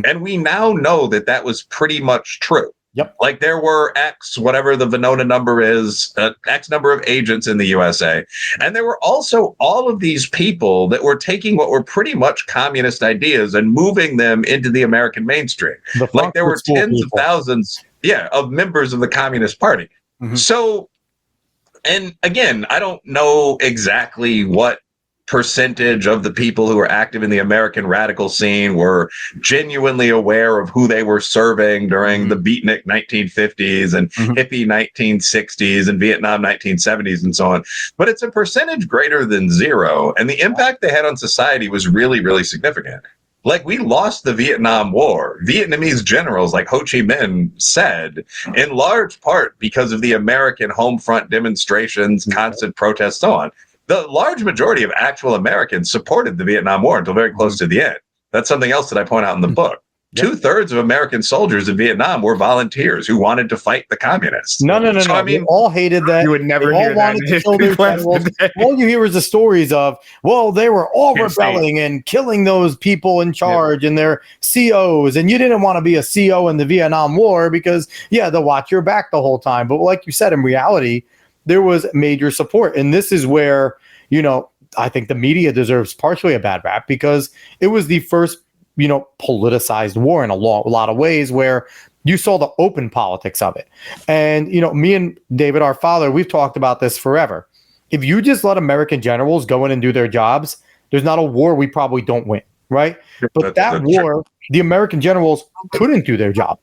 And we now know that was pretty much true. Yep. Like there were X, whatever the Venona number is, X number of agents in the USA. And there were also all of these people that were taking what were pretty much communist ideas and moving them into the American mainstream. Like there were tens of thousands, of members of the Communist Party. Mm-hmm. So, and again, I don't know exactly what percentage of the people who were active in the American radical scene were genuinely aware of who they were serving during the beatnik 1950s and hippie 1960s and Vietnam 1970s and so on. But it's a percentage greater than zero. And the impact they had on society was really, really significant. Like, we lost the Vietnam War. Vietnamese generals like Ho Chi Minh said, in large part because of the American home front demonstrations, constant protests, so on. The large majority of actual Americans supported the Vietnam War until very close to the end. That's something else that I point out in the book. Yep. 2/3 of American soldiers in Vietnam were volunteers who wanted to fight the communists. No. I mean, they all hated that. You would never hear that in history class today. All you hear is the stories of, well, they were all rebelling and killing those people in charge and their COs. And you didn't want to be a CO in the Vietnam War because, they'll watch your back the whole time. But like you said, in reality, there was major support. And this is where, I think the media deserves partially a bad rap because it was the first, politicized war in a lot of ways where you saw the open politics of it. And, me and David, our father, we've talked about this forever. If you just let American generals go in and do their jobs, there's not a war we probably don't win, right? But that war, the American generals couldn't do their job.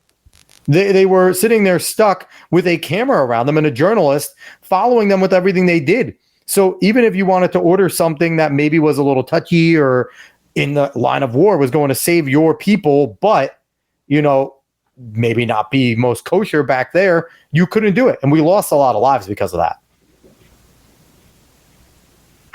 They were sitting there stuck with a camera around them and a journalist following them with everything they did. So even if you wanted to order something that maybe was a little touchy or in the line of war was going to save your people, but, maybe not be most kosher back there, you couldn't do it. And we lost a lot of lives because of that.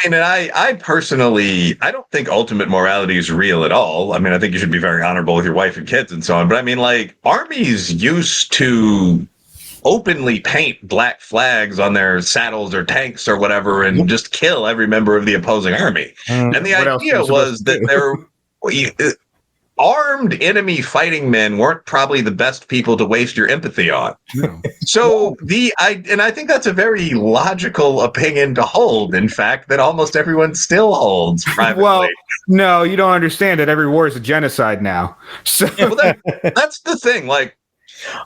And I personally, I don't think ultimate morality is real at all. I mean, I think you should be very honorable with your wife and kids and so on. But I mean, like, armies used to openly paint black flags on their saddles or tanks or whatever and just kill every member of the opposing army. And the idea was that armed enemy fighting men weren't probably the best people to waste your empathy on. So I think that's a very logical opinion to hold. In fact, that almost everyone still holds privately. Well, no, you don't understand that every war is a genocide now. So that's the thing. Like,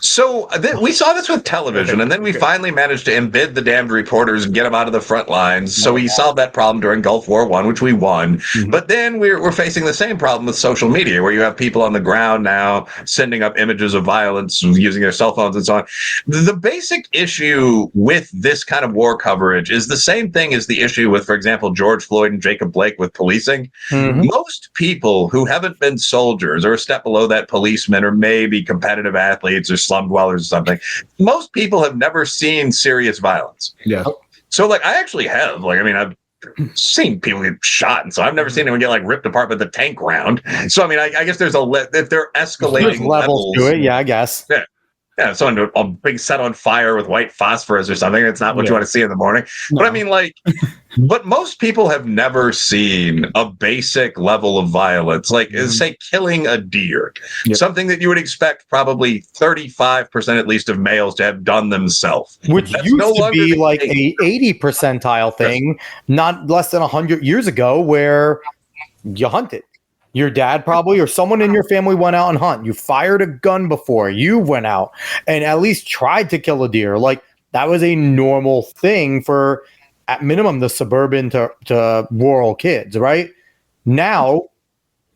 so we saw this with television, and then we finally managed to embed the damned reporters and get them out of the front lines. So we solved that problem during Gulf War I, which we won. But then we're facing the same problem with social media, where you have people on the ground now sending up images of violence using their cell phones and so on. The basic issue with this kind of war coverage is the same thing as the issue with, for example, George Floyd and Jacob Blake with policing. Most people who haven't been soldiers or a step below that, policemen or maybe competitive athletes or slum dwellers or something, most people have never seen serious violence. Yeah. So, like, I actually have. Like, I mean, I've seen people get shot, and so I've never seen anyone get, like, ripped apart by the tank round. So, I mean, I guess there's if they're escalating levels to it, I guess. Yeah, someone a big set on fire with white phosphorus or something. It's not what you want to see in the morning. No. But I mean, like, but most people have never seen a basic level of violence, like say killing a deer, something that you would expect probably 35% at least of males to have done themselves. Which used to be like a 80 percentile thing, not less than 100 years ago, where you hunted. Your dad probably or someone in your family went out and hunt. You fired a gun before you went out and at least tried to kill a deer. Like, that was a normal thing for, at minimum, the suburban to rural kids, right? Now,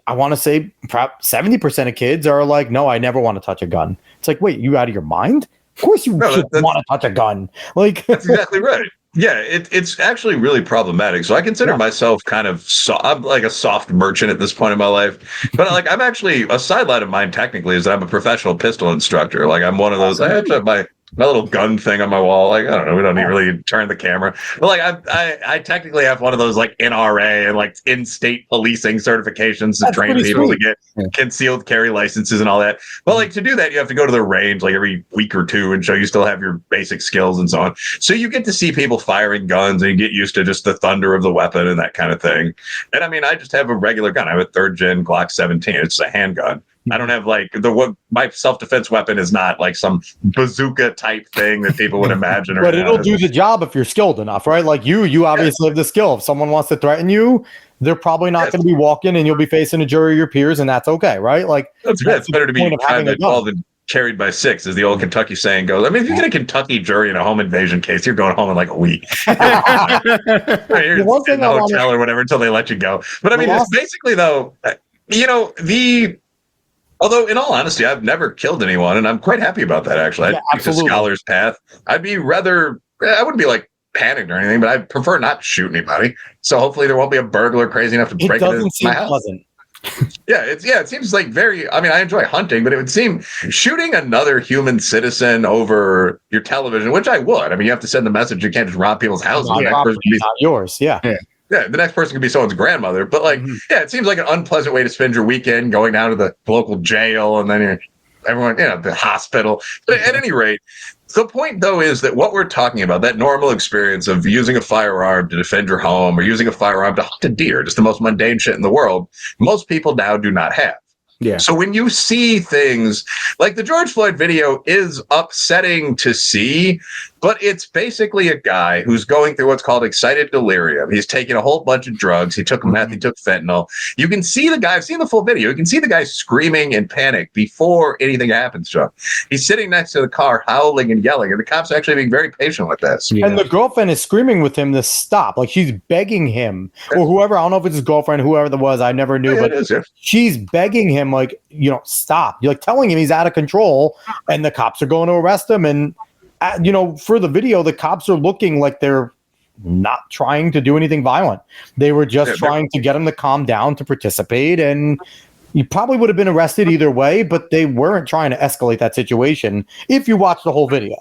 I want to say perhaps 70% of kids are like, no, I never want to touch a gun. It's like, wait, you out of your mind? Of course you want to touch a gun. Like, that's exactly right. Yeah, it's actually really problematic. So I consider myself kind of I'm like a soft merchant at this point in my life. But like, I'm actually, a sideline of mine technically is that I'm a professional pistol instructor. Like, I'm one of those. I have my little gun thing on my wall. Like, I don't know, we don't need really turn the camera. But like, I technically have one of those like NRA and like in-state policing certifications to train people to get concealed carry licenses and all that. But like, to do that, you have to go to the range like every week or two and show you still have your basic skills and so on. So you get to see people firing guns and you get used to just the thunder of the weapon and that kind of thing. And I mean, I just have a regular gun. I have a 3rd gen Glock 17. It's a handgun. I don't have like my self-defense weapon is not like some bazooka type thing that people would imagine. But it'll do the job if you're skilled enough, right? Like you obviously have the skill. If someone wants to threaten you, they're probably not going to be walking, and you'll be facing a jury of your peers, and that's okay, right? Like it's better to be kind of involved and carried by six, as the old Kentucky saying goes. I mean, if you get a Kentucky jury in a home invasion case, you're going home in like a week. You're in the hotel or whatever until they let you go. But I mean, it's basically though, although in all honesty, I've never killed anyone, and I'm quite happy about that. Actually, I took the scholar's path. I wouldn't be like panicked or anything, but I prefer not to shoot anybody. So hopefully there won't be a burglar crazy enough to break into my house. Pleasant. It seems like I enjoy hunting, but it would seem shooting another human citizen over your television, which I would. I mean, you have to send the message. You can't just rob people's houses. Not yours. Yeah. The next person could be someone's grandmother, but it seems like an unpleasant way to spend your weekend, going down to the local jail and then everyone, the hospital. But at any rate, the point, though, is that what we're talking about, that normal experience of using a firearm to defend your home or using a firearm to hunt a deer, just the most mundane shit in the world, most people now do not have. Yeah. So when you see things like the George Floyd video is upsetting to see, but it's basically a guy who's going through what's called excited delirium. He's taking a whole bunch of drugs. He took meth. He took fentanyl. You can see the guy. I've seen the full video. You can see the guy screaming in panic before anything happens to him. He's sitting next to the car, howling and yelling, and the cops are actually being very patient with this. Yeah. And the girlfriend is screaming with him to stop. Like she's begging him, or whoever. I don't know if it's his girlfriend, whoever that was. I never knew, but she's begging him, like, stop. You're like telling him he's out of control, and the cops are going to arrest him. And for the video, the cops are looking like they're not trying to do anything violent. They were just trying to get him to calm down, to participate, and you probably would have been arrested either way, but they weren't trying to escalate that situation if you watch the whole video.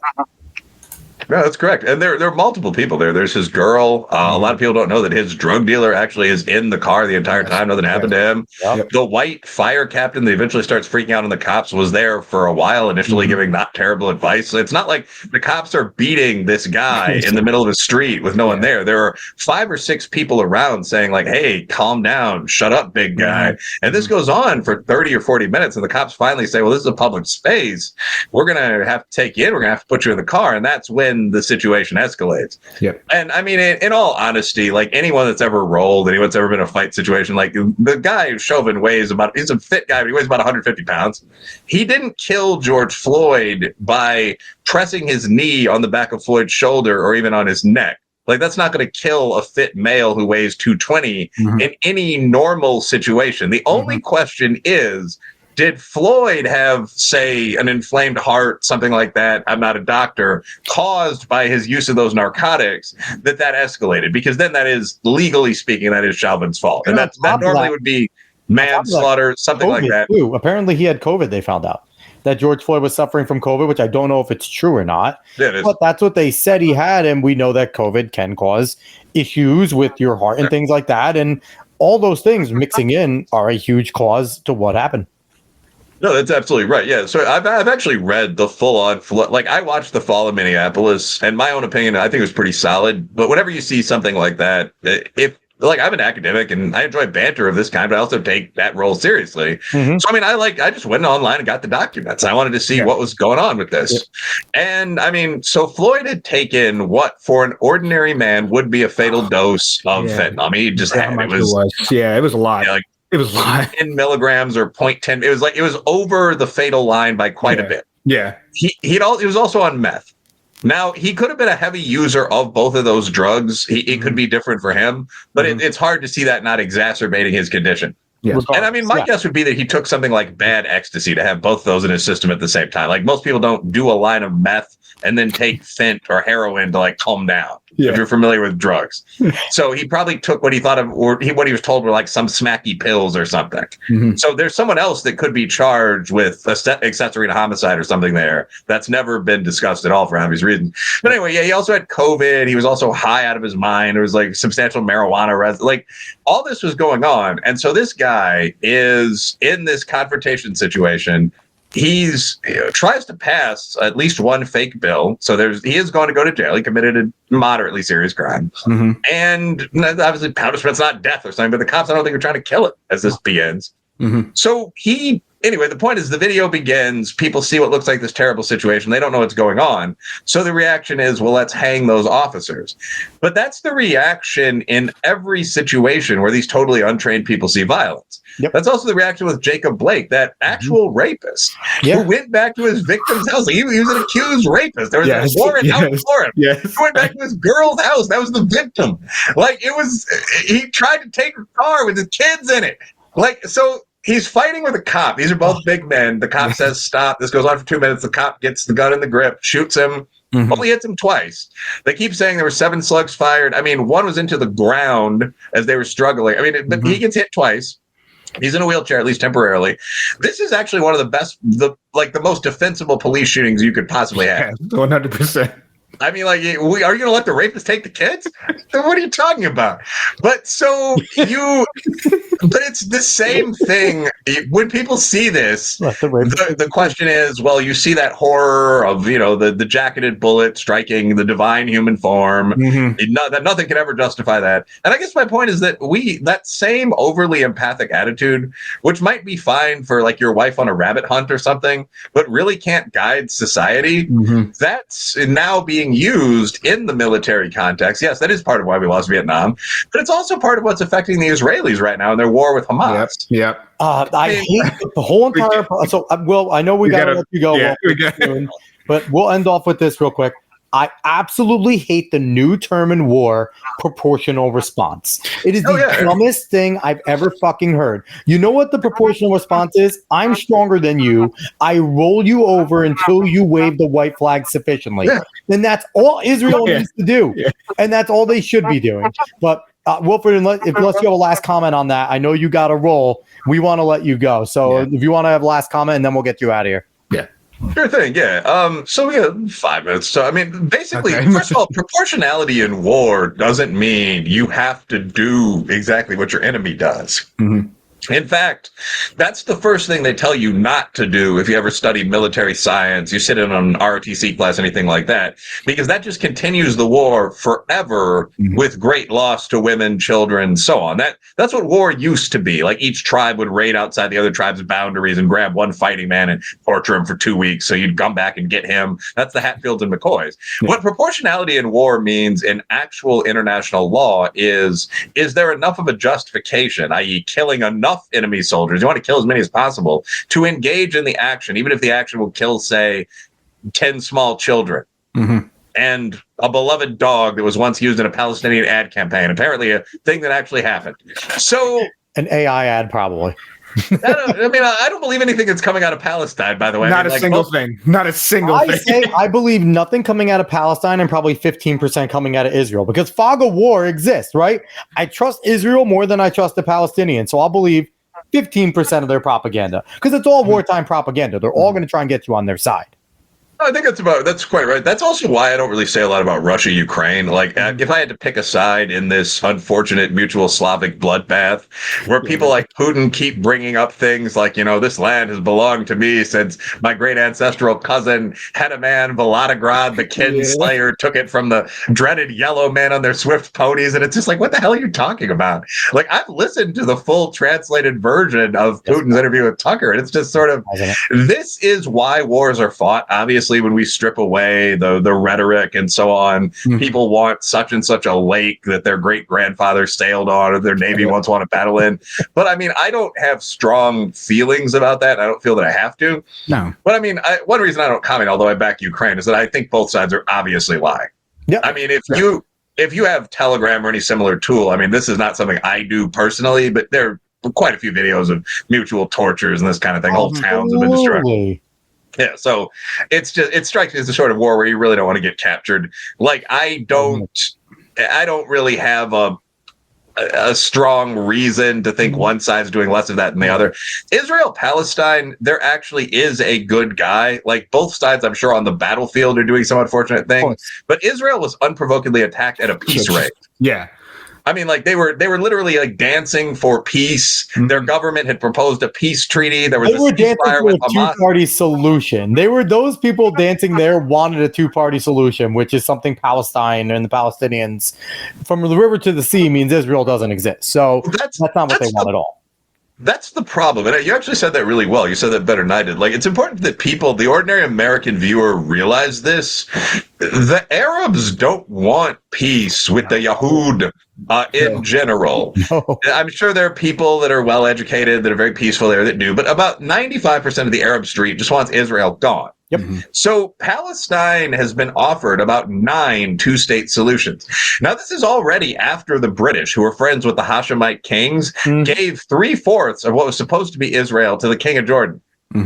No, that's correct. And there are multiple people there. There's his girl. A lot of people don't know that his drug dealer actually is in the car the entire time. Nothing happened to him. Yep. The white fire captain that eventually starts freaking out on the cops was there for a while, initially giving not terrible advice. So it's not like the cops are beating this guy in the middle of the street with no one there. There are 5 or 6 people around saying like, hey, calm down, shut up, big guy. And this goes on for 30 or 40 minutes. And the cops finally say, well, this is a public space. We're going to have to take you in. We're going to have to put you in the car. And that's when the situation escalates. Yep. And I mean, in all honesty, like anyone that's ever rolled, anyone's ever been in a fight situation, like the guy Chauvin weighs he's a fit guy, but he weighs about 150 pounds. He didn't kill George Floyd by pressing his knee on the back of Floyd's shoulder or even on his neck. Like, that's not going to kill a fit male who weighs 220 in any normal situation. The only question is, did Floyd have, say, an inflamed heart, something like that, I'm not a doctor, caused by his use of those narcotics, that escalated? Because then that is, legally speaking, that is Chauvin's fault. And that normally would be manslaughter, something COVID like that. Too. Apparently he had COVID, they found out. That George Floyd was suffering from COVID, which I don't know if it's true or not. Yeah, but that's what they said he had, and we know that COVID can cause issues with your heart and things like that. And all those things mixing in are a huge cause to what happened. No, that's absolutely right. Yeah. So I've actually read the full-on, like I watched The Fall of Minneapolis, and my own opinion, I think it was pretty solid. But whenever you see something like that, like I'm an academic and I enjoy banter of this kind, but I also take that role seriously. So, I mean, I just went online and got the documents. I wanted to see what was going on with this. And I mean, so Floyd had taken what for an ordinary man would be a fatal dose of fentanyl. I mean, he just had, it was a lot. Like, it was a lot. 10 milligrams or 0.10. It was over the fatal line by quite a bit. Yeah. He was also on meth. Now, he could have been a heavy user of both of those drugs. It could be different for him, but it's hard to see that not exacerbating his condition. Yeah. And I mean, my guess would be that he took something like bad ecstasy to have both those in his system at the same time. Like most people don't do a line of meth and then take fent or heroin to like calm down. If you're familiar with drugs. So he probably took what he thought of, or what he was told were like some smacky pills or something. So there's someone else that could be charged with accessory to homicide or something there. That's never been discussed at all for obvious reasons. But anyway, he also had COVID. He was also high out of his mind. There was like substantial marijuana. Like all this was going on. And so this guy is in this confrontation situation. He's tries to pass at least one fake bill. So he is going to go to jail. He committed a moderately serious crime. And obviously punishment's not death or something, but the cops, I don't think, are trying to kill it as this begins. So he anyway, the point is the video begins. People see what looks like this terrible situation. They don't know what's going on. So the reaction is, well, let's hang those officers. But that's the reaction in every situation where these totally untrained people see violence. Yep. That's also the reaction with Jacob Blake, that actual rapist who went back to his victim's house. Like, he was an accused rapist. There was a warrant out for him. He went back to his girl's house. That was the victim. Like, he tried to take a car with his kids in it. Like, so he's fighting with a cop. These are both big men. The cop says, stop. This goes on for 2 minutes. The cop gets the gun in the grip, shoots him. Only hits him twice. They keep saying there were 7 slugs fired. I mean, one was into the ground as they were struggling. I mean, but he gets hit twice. He's in a wheelchair, at least temporarily. This is actually one of the best, the most defensible police shootings you could possibly have. 100%. I mean, like, are you going to let the rapist take the kids? What are you talking about? But but it's the same thing. When people see this, the question is, well, you see that horror of, the jacketed bullet striking the divine human form. That nothing can ever justify that. And I guess my point is that that same overly empathic attitude, which might be fine for like your wife on a rabbit hunt or something, but really can't guide society, that's now being used in the military context. Yes, that is part of why we lost Vietnam, but it's also part of what's affecting the Israelis right now in their war with Hamas. Yep. I hate the whole entire. So, Will, I know we got to let you go, but we'll end off with this real quick. I absolutely hate the new term in war, proportional response. It is the dumbest thing I've ever fucking heard. You know what the proportional response is? I'm stronger than you. I roll you over until you wave the white flag sufficiently. Then that's all Israel needs to do. And that's all they should be doing. But Wilfred, unless you have a last comment on that, I know you got to roll. We want to let you go. So if you want to have a last comment, and then we'll get you out of here. Sure thing, so we got 5 minutes. So, I mean, basically, first of all, proportionality in war doesn't mean you have to do exactly what your enemy does. In fact, that's the first thing they tell you not to do if you ever study military science, you sit in on an ROTC class, anything like that, because that just continues the war forever with great loss to women, children, so on. That's what war used to be. Like, each tribe would raid outside the other tribe's boundaries and grab one fighting man and torture him for 2 weeks, so you'd come back and get him. That's the Hatfields and McCoys. What proportionality in war means in actual international law is there enough of a justification, i.e. killing enough enemy soldiers, you want to kill as many as possible, to engage in the action, even if the action will kill, say, 10 small children and a beloved dog that was once used in a Palestinian ad campaign, apparently a thing that actually happened. So an AI ad, probably. I don't believe anything that's coming out of Palestine, by the way. Not a single thing. I believe nothing coming out of Palestine and probably 15% coming out of Israel, because fog of war exists, right? I trust Israel more than I trust the Palestinians. So I'll believe 15% of their propaganda, because it's all wartime propaganda. They're all going to try and get you on their side. I think that's quite right. That's also why I don't really say a lot about Russia, Ukraine. Like, if I had to pick a side in this unfortunate mutual Slavic bloodbath, where people like Putin keep bringing up things like, this land has belonged to me since my great ancestral cousin had a man, Volodograd, the Kinslayer, took it from the dreaded yellow men on their swift ponies. And it's just like, what the hell are you talking about? Like, I've listened to the full translated version of Putin's interview with Tucker, and it's just sort of, this is why wars are fought, obviously. When we strip away the rhetoric and so on, people want such and such a lake that their great grandfather sailed on or their navy once won a battle in. But I mean, I don't have strong feelings about that. I don't feel that I have to. No. But I mean, one reason I don't comment, although I back Ukraine, is that I think both sides are obviously lying. Yeah. I mean, if you have Telegram or any similar tool, I mean, this is not something I do personally, but there are quite a few videos of mutual tortures and this kind of thing. Whole towns have been destroyed. Yeah, so it strikes me as the sort of war where you really don't want to get captured. Like, I don't really have a strong reason to think one side's doing less of that than the other. Israel, Palestine, there actually is a good guy. Like, both sides, I'm sure, on the battlefield are doing some unfortunate things. But Israel was unprovokedly attacked at a peace raid. Yeah. I mean, like, they were literally like dancing for peace. Their government had proposed a peace treaty. There was a ceasefire with Hamas. Two-party solution. They were those people dancing there wanted a two-party solution, which is something Palestine and the Palestinians, from the river to the sea, means Israel doesn't exist. So that's not what they want at all. That's the problem. And you actually said that really well. You said that better than I did. Like, it's important that people, the ordinary American viewer, realize this. The Arabs don't want peace with the Yahud in general. No. I'm sure there are people that are well-educated, that are very peaceful there that do, but about 95% of the Arab street just wants Israel gone. Yep. So Palestine has been offered about 9 two-state solutions. Now, this is already after the British, who were friends with the Hashemite kings, gave 3/4 of what was supposed to be Israel to the king of Jordan.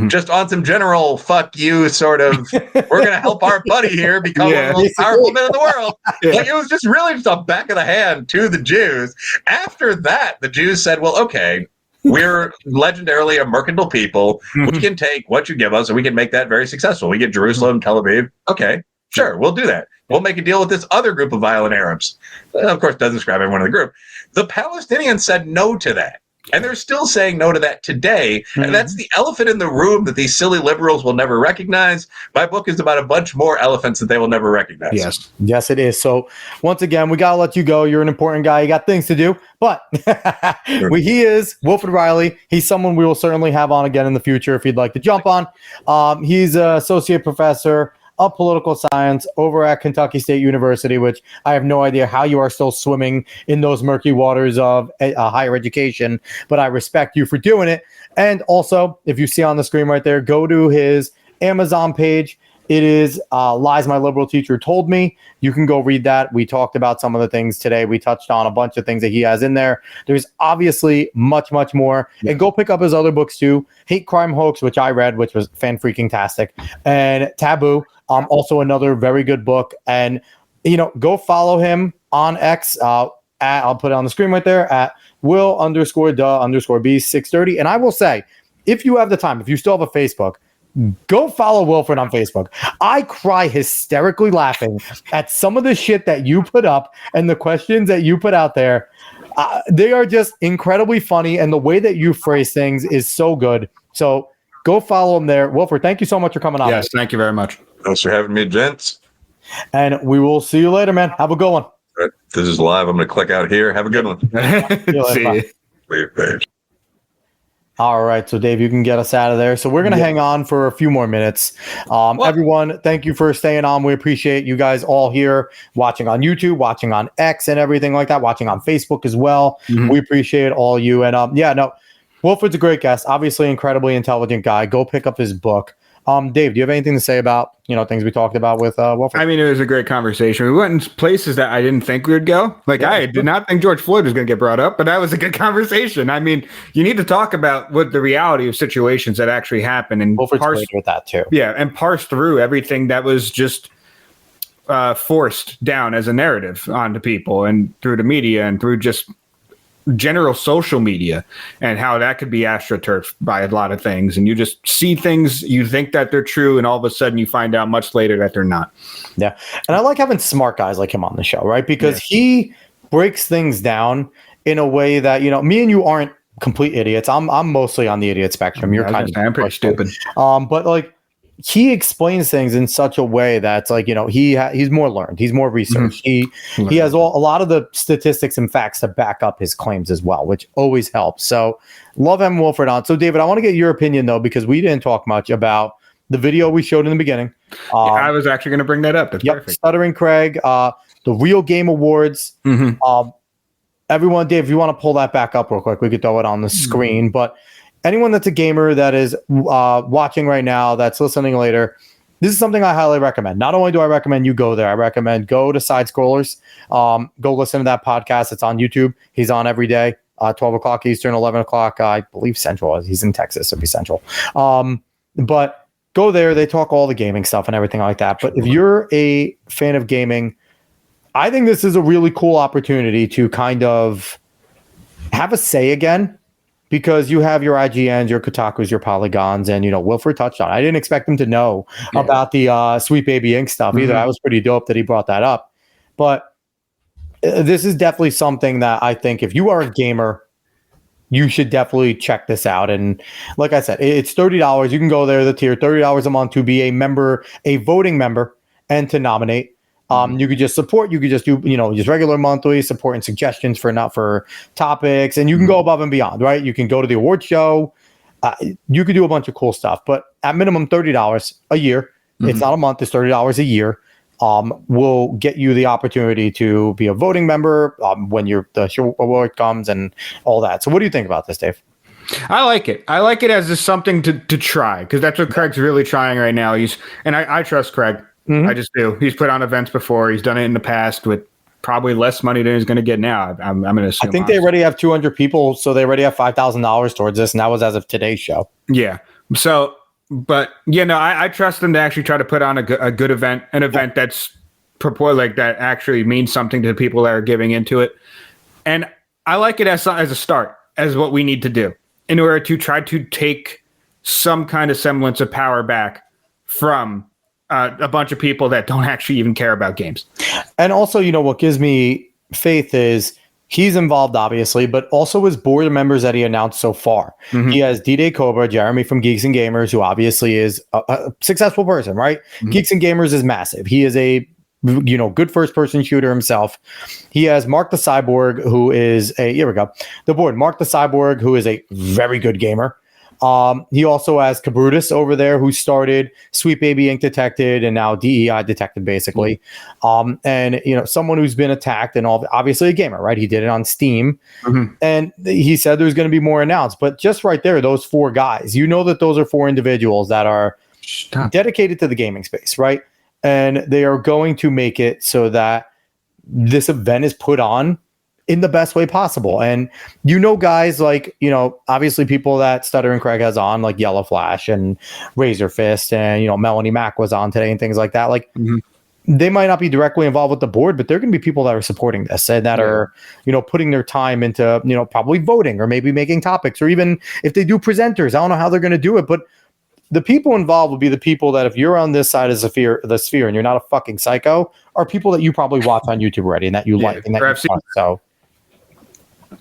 Just on some general fuck you sort of, we're going to help our buddy here become one of the most powerful men in the world. Like, it was just really just a back of the hand to the Jews. After that, the Jews said, well, okay, we're legendarily a mercantile people. We can take what you give us and we can make that very successful. We get Jerusalem, Tel Aviv. Okay, sure, we'll do that. We'll make a deal with this other group of violent Arabs. Of course, doesn't describe everyone in the group. The Palestinians said no to that. And they're still saying no to that today. And that's the elephant in the room that these silly liberals will never recognize. My book is about a bunch more elephants that they will never recognize. Yes, it is. So once again, we got to let you go. You're an important guy. You got things to do. But he is Wilfred Reilly. He's someone we will certainly have on again in the future if you'd like to jump on. He's an associate professor of political science over at Kentucky State University, which I have no idea how you are still swimming in those murky waters of higher education, but I respect you for doing it. And also, if you see on the screen right there, go to his Amazon page. It is Lies My Liberal Teacher Told Me. You can go read that. We talked about some of the things today. We touched on a bunch of things that he has in there. There's obviously much, much more. Yeah. And go pick up his other books too. Hate, Crime, Hoax, which I read, which was fan-freaking-tastic. And Taboo, also another very good book. And, go follow him on X. I'll put it on the screen right there at Will_the_B630. And I will say, if you have the time, if you still have a Facebook, go follow Wilfred on Facebook. I cry hysterically laughing at some of the shit that you put up and the questions that you put out there. They are just incredibly funny, and the way that you phrase things is so good. So go follow him there. Wilfred, thank you so much for coming on. Yes, thank you very much. Thanks for having me, gents. And we will see you later, man. Have a good one. All right. This is live. I'm going to click out here. Have a good one. See you. All right, so Dave, you can get us out of there. So we're going to hang on for a few more minutes. Everyone, thank you for staying on. We appreciate you guys all here watching on YouTube, watching on X and everything like that, watching on Facebook as well. We appreciate all you. And Wilfred's a great guest, obviously incredibly intelligent guy. Go pick up his book. Dave, do you have anything to say about, things we talked about with Wilfred? I mean, it was a great conversation. We went in places that I didn't think we would go. I did not think George Floyd was going to get brought up, but that was a good conversation. I mean, you need to talk about what the reality of situations that actually happen and parse with that too. Yeah, and parse through everything that was just forced down as a narrative onto people and through the media and through just general social media and how that could be astroturfed by a lot of things. And you just see things, you think that they're true, and all of a sudden you find out much later that they're not. Yeah. And I like having smart guys like him on the show, right? Because he breaks things down in a way that, me and you aren't complete idiots. I'm mostly on the idiot spectrum. You're I'm pretty stupid. But he explains things in such a way that's he's more learned. He's more researched. He has a lot of the statistics and facts to back up his claims as well, which always helps. So love having Wilfred on. So David, I want to get your opinion though, because we didn't talk much about the video we showed in the beginning. I was actually going to bring that up. That's perfect. Stuttering Craig, the Real Game Awards. Everyone, Dave, if you want to pull that back up real quick, we could throw it on the screen, but anyone that's a gamer that is watching right now, that's listening later, this is something I highly recommend. Not only do I recommend you go there, I recommend go to Side Scrollers. Go listen to that podcast. It's on YouTube. He's on every day, 12 o'clock Eastern, 11 o'clock, I believe Central. He's in Texas, so it'll be Central. But go there. They talk all the gaming stuff and everything like that. But if you're a fan of gaming, I think this is a really cool opportunity to kind of have a say again. Because you have your IGNs, your Kotakus, your Polygons, and, Wilfred touched on it. I didn't expect him to know about the Sweet Baby Ink stuff either. I was pretty dope that he brought that up. But this is definitely something that I think if you are a gamer, you should definitely check this out. And like I said, it's $30. You can go there, the tier, $30 a month to be a member, a voting member, and to nominate. You could just support. You could just do, just regular monthly support and suggestions for topics, and you can go above and beyond, right? You can go to the award show. You could do a bunch of cool stuff, but at minimum $30 a year. It's not a month. It's $30 a year. Will get you the opportunity to be a voting member when the show award comes and all that. So what do you think about this, Dave? I like it. I like it as just something to try, because that's what Craig's really trying right now. I trust Craig. I just do. He's put on events before. He's done it in the past with probably less money than he's going to get now. I'm going to assume. I think they already have 200 people, so they already have $5,000 towards this, and that was as of today's show. Yeah. So, but I trust them to actually try to put on a good event, an event that's that actually means something to the people that are giving into it. And I like it as a start, as what we need to do in order to try to take some kind of semblance of power back from a bunch of people that don't actually even care about games. And also, what gives me faith is he's involved, obviously, but also his board members that he announced so far. He has D-Day Cobra, Jeremy from Geeks and Gamers, who obviously is a successful person, right? Geeks and Gamers is massive. He is a good first-person shooter himself. He has Mark the Cyborg, who is the board. Mark the Cyborg, who is a very good gamer. He also has Cabrutus over there, who started Sweet Baby Ink Detected and now DEI Detected, basically. And someone who's been attacked and obviously a gamer, right? He did it on Steam, and he said there's going to be more announced. But just right there, those four guys, that those are four individuals that are dedicated to the gaming space, right? And they are going to make it so that this event is put on in the best way possible. And guys like, obviously people that Stutter and Craig has on, like Yellow Flash and Razor Fist, and Melanie Mack was on today and things like that. Like they might not be directly involved with the board, but they're going to be people that are supporting this and that are, putting their time into, probably voting or maybe making topics, or even if they do presenters, I don't know how they're going to do it, but the people involved will be the people that, if you're on this side of the sphere and you're not a fucking psycho, are people that you probably watch on YouTube already and that you like and that you want.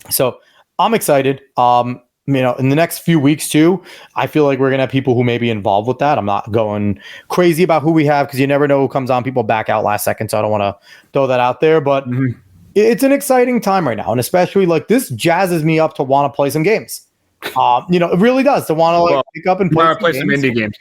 So I'm excited. In the next few weeks too, I feel like we're going to have people who may be involved with that. I'm not going crazy about who we have, because you never know who comes on. People back out last second. So I don't want to throw that out there, but it's an exciting time right now. And especially this jazzes me up to want to play some games. It really does, to want to pick up and play some indie games.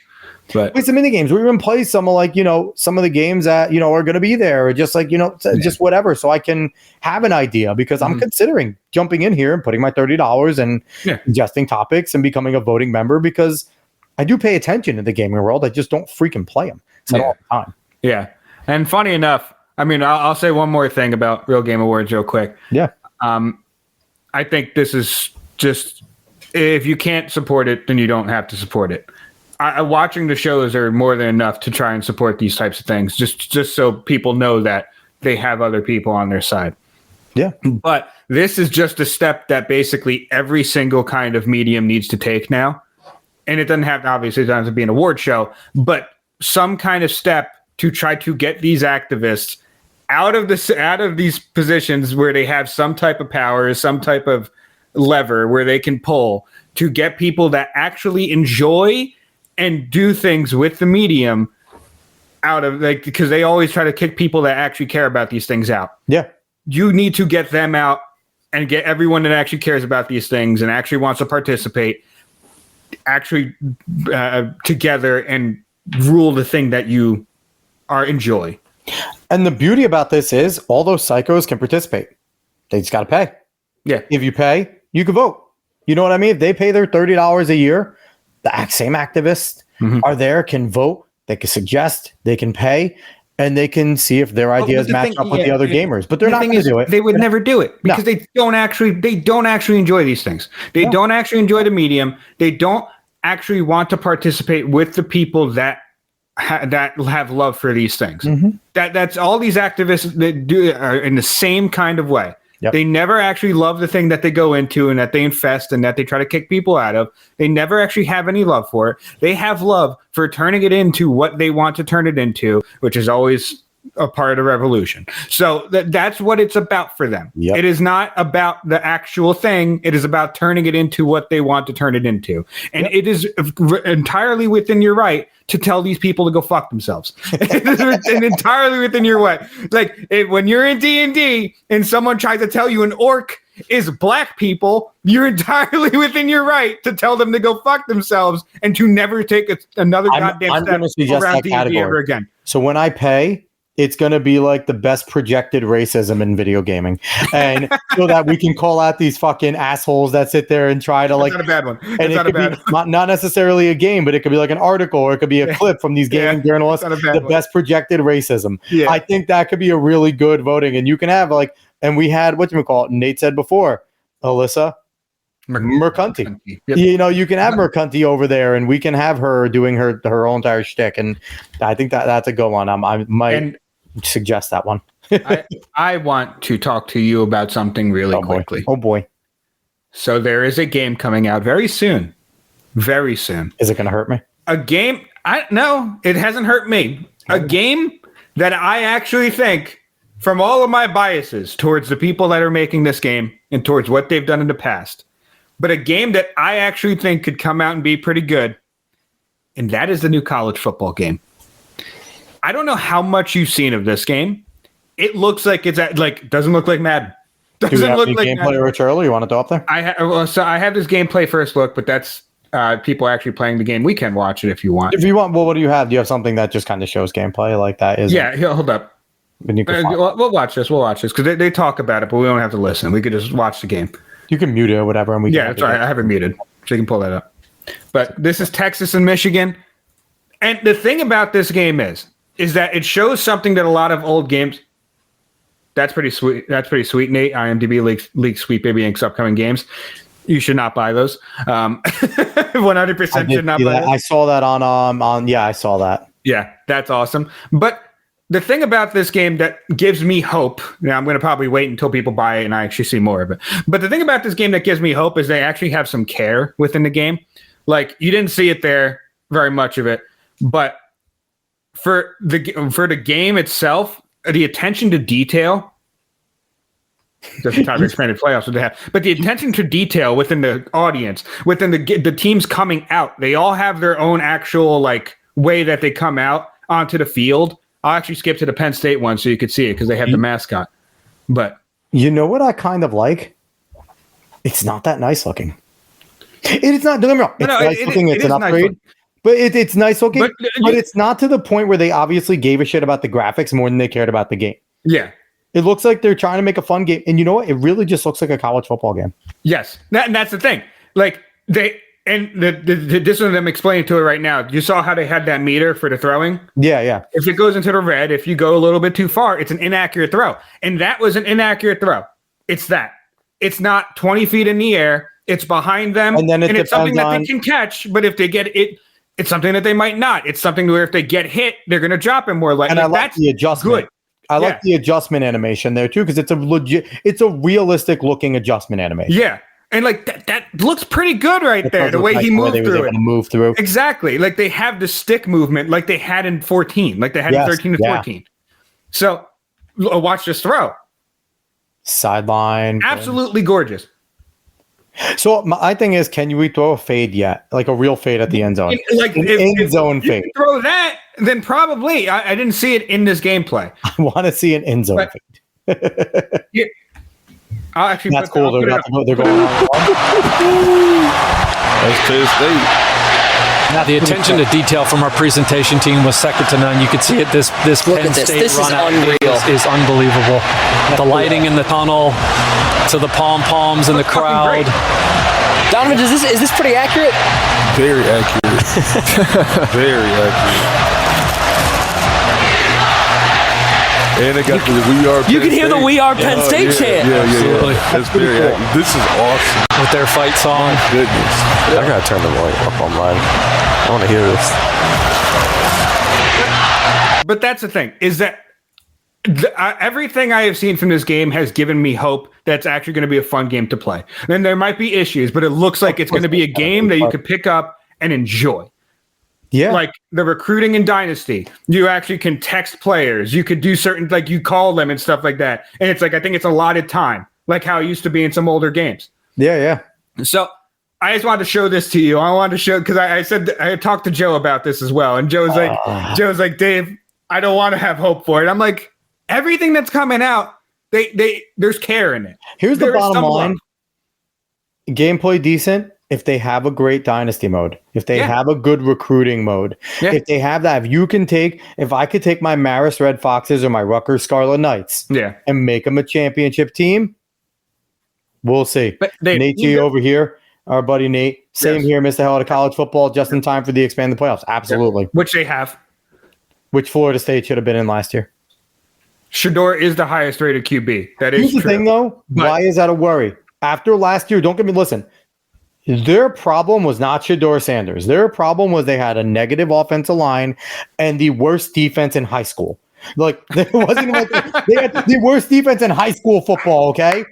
But play some indie games. We even play some of some of the games that are going to be there, or just just whatever, so I can have an idea, because I'm considering jumping in here and putting my $30 and suggesting topics and becoming a voting member, because I do pay attention to the gaming world. I just don't freaking play them all the time. Yeah, and funny enough, I'll say one more thing about Real Game Awards real quick. Yeah, I think this is just, if you can't support it, then you don't have to support it. Watching the shows are more than enough to try and support these types of things, just so people know that they have other people on their side. Yeah. But this is just a step that basically every single kind of medium needs to take now. And it doesn't have to be an award show, but some kind of step to try to get these activists out of these positions where they have some type of power, some type of lever where they can pull, to get people that actually enjoy and do things with the medium out of, because they always try to kick people that actually care about these things out. Yeah. You need to get them out and get everyone that actually cares about these things and actually wants to participate actually together and rule the thing that you enjoy. And the beauty about this is all those psychos can participate. They just got to pay. Yeah. If you pay, you can vote. You know what I mean? If they pay their $30 a year, the same activists are there, can vote, they can suggest, they can pay, and they can see if their ideas match up with the other gamers. But they're not going to do it. They would never do it, because they don't actually enjoy these things. They don't actually enjoy the medium. They don't actually want to participate with the people that have love for these things. That's all these activists that do are in the same kind of way. Yep. They never actually love the thing that they go into and that they infest and that they try to kick people out of. They never actually have any love for it. They have love for turning it into what they want to turn it into, which is always a part of the revolution. So that's what it's about for them. Yep. It is not about the actual thing. It is about turning it into what they want to turn it into. And it is entirely within your right to tell these people to go fuck themselves. And entirely within your right. Like when you're in D&D and someone tries to tell you an orc is black people, you're entirely within your right to tell them to go fuck themselves and to never take another goddamn step around D&D ever again. So when I pay, it's going to be like the best projected racism in video gaming. And so that we can call out these fucking assholes that sit there and try to like. That's not a bad one. And it could be not necessarily a game, but it could be like an article or it could be a clip from these gaming journalists. The best projected racism. Yeah. I think that could be a really good voting. And you can have like, and we had, Nate said before, Alyssa Mercanti. Yep. You know, you can have Mercanti over there and we can have her doing her whole entire shtick. And I think that's a good one. I might suggest that one. I want to talk to you about something really quickly. Oh boy. So there is a game coming out very soon. Very soon. Is it going to hurt me? A game. No, it hasn't hurt me. A game that I actually think, from all of my biases towards the people that are making this game and towards what they've done in the past, but a game that I actually think could come out and be pretty good, and that is the new college football game. I don't know how much you've seen of this game. It looks like doesn't look like Madden. Doesn't look like gameplay or trailer? You want to throw up there? I have this gameplay first look, but that's people actually playing the game. We can watch it if you want. If you want, well, what do you have? Do you have something that just kind of shows gameplay like that? Hold up. We'll watch this. Because they talk about it, but we don't have to listen. We could just watch the game. You can mute it or whatever. And that's right. I have it muted, so you can pull that up. But this is Texas and Michigan. And the thing about this game is that it shows something that a lot of old games. That's pretty sweet. That's pretty sweet, Nate. IMDb leaks Sweet Baby Inc.'s upcoming games. You should not buy those. 100% should not buy those. I saw that on. I saw that. Yeah, that's awesome. But the thing about this game that gives me hope, now I'm going to probably wait until people buy it and I actually see more of it. But the thing about this game that gives me hope is they actually have some care within the game. Like, you didn't see it there, very much of it. But for the game itself, the attention to detail, just the time of expanded playoffs would have, but the attention to detail within the audience, within the teams coming out, they all have their own actual like way that they come out onto the field. I'll actually skip to the Penn State one so you could see it because they have the mascot. But you know what I kind of like? It's not that nice looking. It is not. Don't get me wrong. It's nice looking. It's an upgrade. Nice, but it's nice looking. But it's not to the point where they obviously gave a shit about the graphics more than they cared about the game. Yeah. It looks like they're trying to make a fun game. And you know what? It really just looks like a college football game. Yes. And that's the thing. Like, this one I'm explaining to it right now. You saw how they had that meter for the throwing? Yeah. If it goes into the red, if you go a little bit too far, it's an inaccurate throw. And that was an inaccurate throw. It's that. It's not 20 feet in the air. It's behind them. And then it's something that they can catch. But if they get it, it's something that they might not. It's something where if they get hit, they're going to drop it more. And I like the adjustment. Good. I like the adjustment animation there too, because it's a realistic looking adjustment animation. Yeah. And like that looks pretty good right there. The way he moved through it. Move through. Exactly. Like they have the stick movement like they had in 14, like they had in 13 and 14. So watch this throw. Sideline. Absolutely gorgeous. So my thing is, can we throw a fade yet? Like a real fade at the end zone? Like end zone fade. Throw that, then probably. I didn't see it in this gameplay. I want to see an end zone fade. Yeah. I'll actually That's cool. They're going on. That's Penn State. The attention to detail from our presentation team was second to none. You could see it. This Penn State run out is unbelievable. The lighting in the tunnel to the pom-poms in the crowd. Donovan, is this pretty accurate? Very accurate. Very accurate. And they got the We Are Penn State. You can hear the We Are Penn State chant. Yeah. That's very accurate. This is awesome. With their fight song. My goodness. I gotta turn the volume up on mine. I want to hear this. But that's the thing, is that everything I have seen from this game has given me hope that's actually going to be a fun game to play. Then there might be issues, but it looks like it's going to be a game that you could pick up and enjoy. Yeah. Like the recruiting in Dynasty, you actually can text players. You could do certain, like you call them and stuff like that. And it's like, I think it's allotted time, like how it used to be in some older games. Yeah. So I just wanted to show this to you. I wanted to show, because I said, I talked to Joe about this as well. And Joe's like, Dave, I don't want to have hope for it. I'm like, everything that's coming out, there's care in it. Here's the bottom line. Gameplay decent if they have a great dynasty mode, if they have a good recruiting mode, if they have that, if I could take my Marist Red Foxes or my Rutgers Scarlet Knights and make them a championship team, we'll see. But Nate G over here, our buddy Nate, same here, Mr. Hell out of college football, just in time for the expanded playoffs. Absolutely. Which they have. Which Florida State should have been in last year. Shedeur is the highest rated QB. That is Here's the thing, though. Why is that a worry? After last year, don't get me, listen, their problem was not Shedeur Sanders. Their problem was they had a negative offensive line and the worst defense in high school. Like, there wasn't like they had the worst defense in high school football, okay?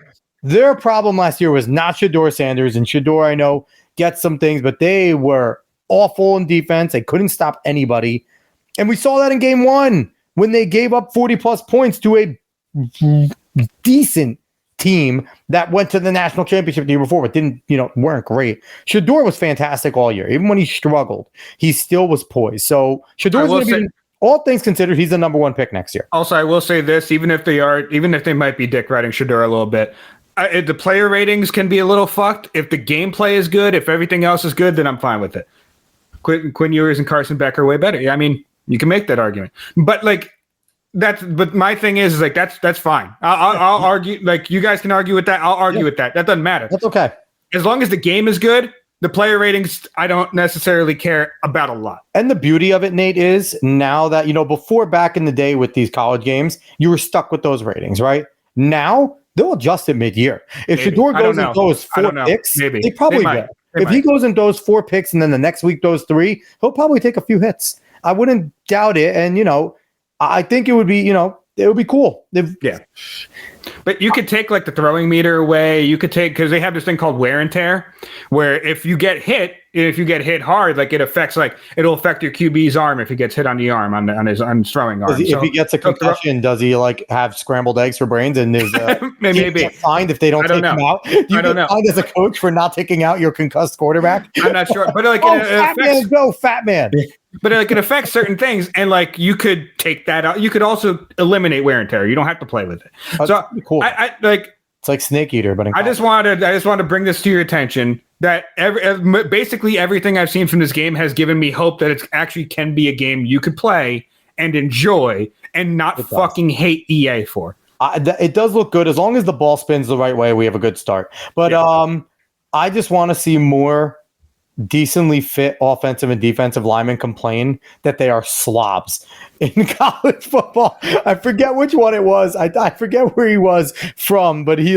Their problem last year was not Shedeur Sanders, and Shedeur, I know, gets some things, but they were awful in defense. They couldn't stop anybody. And we saw that in game 1 when they gave up 40-plus points to a decent team that went to the national championship the year before, but weren't great. Shedeur was fantastic all year. Even when he struggled, he still was poised. So Shedeur's going to be, all things considered, he's the number 1 pick next year. Also, I will say this, even if they might be dick riding Shedeur a little bit, the player ratings can be a little fucked. If the gameplay is good, if everything else is good, then I'm fine with it. Quinn Ewers and Carson Beck are way better. I mean, you can make that argument, but but my thing is like that's fine. I'll argue, like you guys can argue with that. I'll argue with that. That doesn't matter. That's okay. As long as the game is good, the player ratings I don't necessarily care about a lot. And the beauty of it, Nate, is now that before back in the day with these college games, you were stuck with those ratings, right? Now they'll adjust it mid-year. If Shedeur goes and throws 4 picks, they probably will. If he goes and throws 4 picks and then the next week throws 3, he'll probably take a few hits. I wouldn't doubt it. And, I think it would be, it would be cool. But you could take like the throwing meter away. You could take, because they have this thing called wear and tear, where if you get hit hard, like it'll affect your QB's arm if he gets hit on the arm, on his throwing arm. If he gets a concussion, does he like have scrambled eggs for brains and is maybe fined if they don't take him out? I don't know. Fined as a coach for not taking out your concussed quarterback? I'm not sure, but like fat man. But it affects certain things, and like you could take that out. You could also eliminate wear and tear. You don't have to play with it. So cool. I like it's like Snake Eater, but I just wanted to bring this to your attention that basically everything I've seen from this game has given me hope that it actually can be a game you could play and enjoy and not fucking hate EA for. It does look good as long as the ball spins the right way. We have a good start, but I just want to see more decently fit offensive and defensive linemen complain that they are slobs in college football. I forget which one it was. I forget where he was from, but he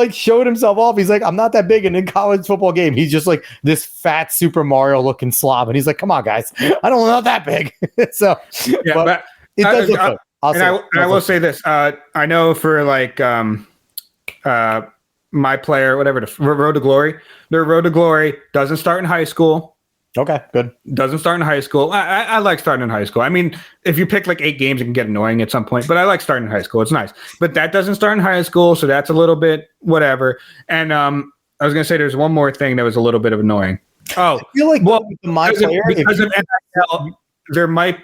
showed himself off. He's like, I'm not that big in a college football game. He's just like this fat Super Mario looking slob. And he's like, come on, guys. I'm not that big. So but it does look good. I will say this. I know for like my player, whatever, the Road to Glory. Their Road to Glory doesn't start in high school. Okay, good. Doesn't start in high school. I like starting in high school. I mean, if you pick like 8 games, it can get annoying at some point, but I like starting in high school. It's nice. But that doesn't start in high school, so that's a little bit whatever. And I was going to say there's one more thing that was a little bit of annoying. Oh, I feel like because of NIL,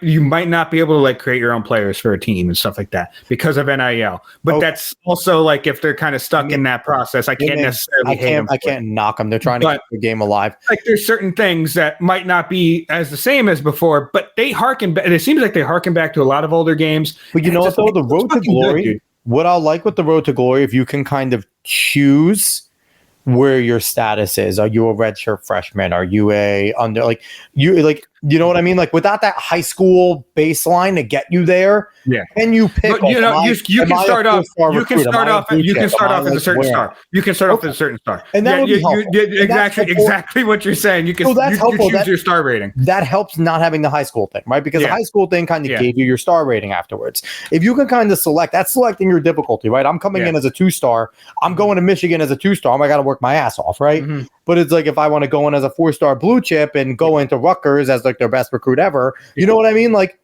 you might not be able to like create your own players for a team and stuff like that because of NIL. But that's also like if they're kind of stuck in that process, I can't necessarily hate them. I can't knock them. They're trying to keep the game alive. Like there's certain things that might not be as the same as before, but they harken back. It seems like they harken back to a lot of older games. But you know what though, the Road to Glory. What I like with the Road to Glory, if you can kind of choose where your status is. Are you a redshirt freshman? Are you a under you know what I mean? Like without that high school baseline to get you there, and you pick. But, you can start off. You can start off as a certain star. You can start off as a certain star. And that would be helpful. Exactly what you're saying. You can choose your star rating. That helps not having the high school thing, right? Because the high school thing kind of gave you your star rating afterwards. If you can kind of select, that's selecting your difficulty, right? I'm coming in as a 2-star. I'm going to Michigan as a 2-star. I got to work my ass off, right? Mm-hmm. But it's like if I want to go in as a 4-star blue chip and go into Rutgers as like their best recruit ever, you know what I mean? Like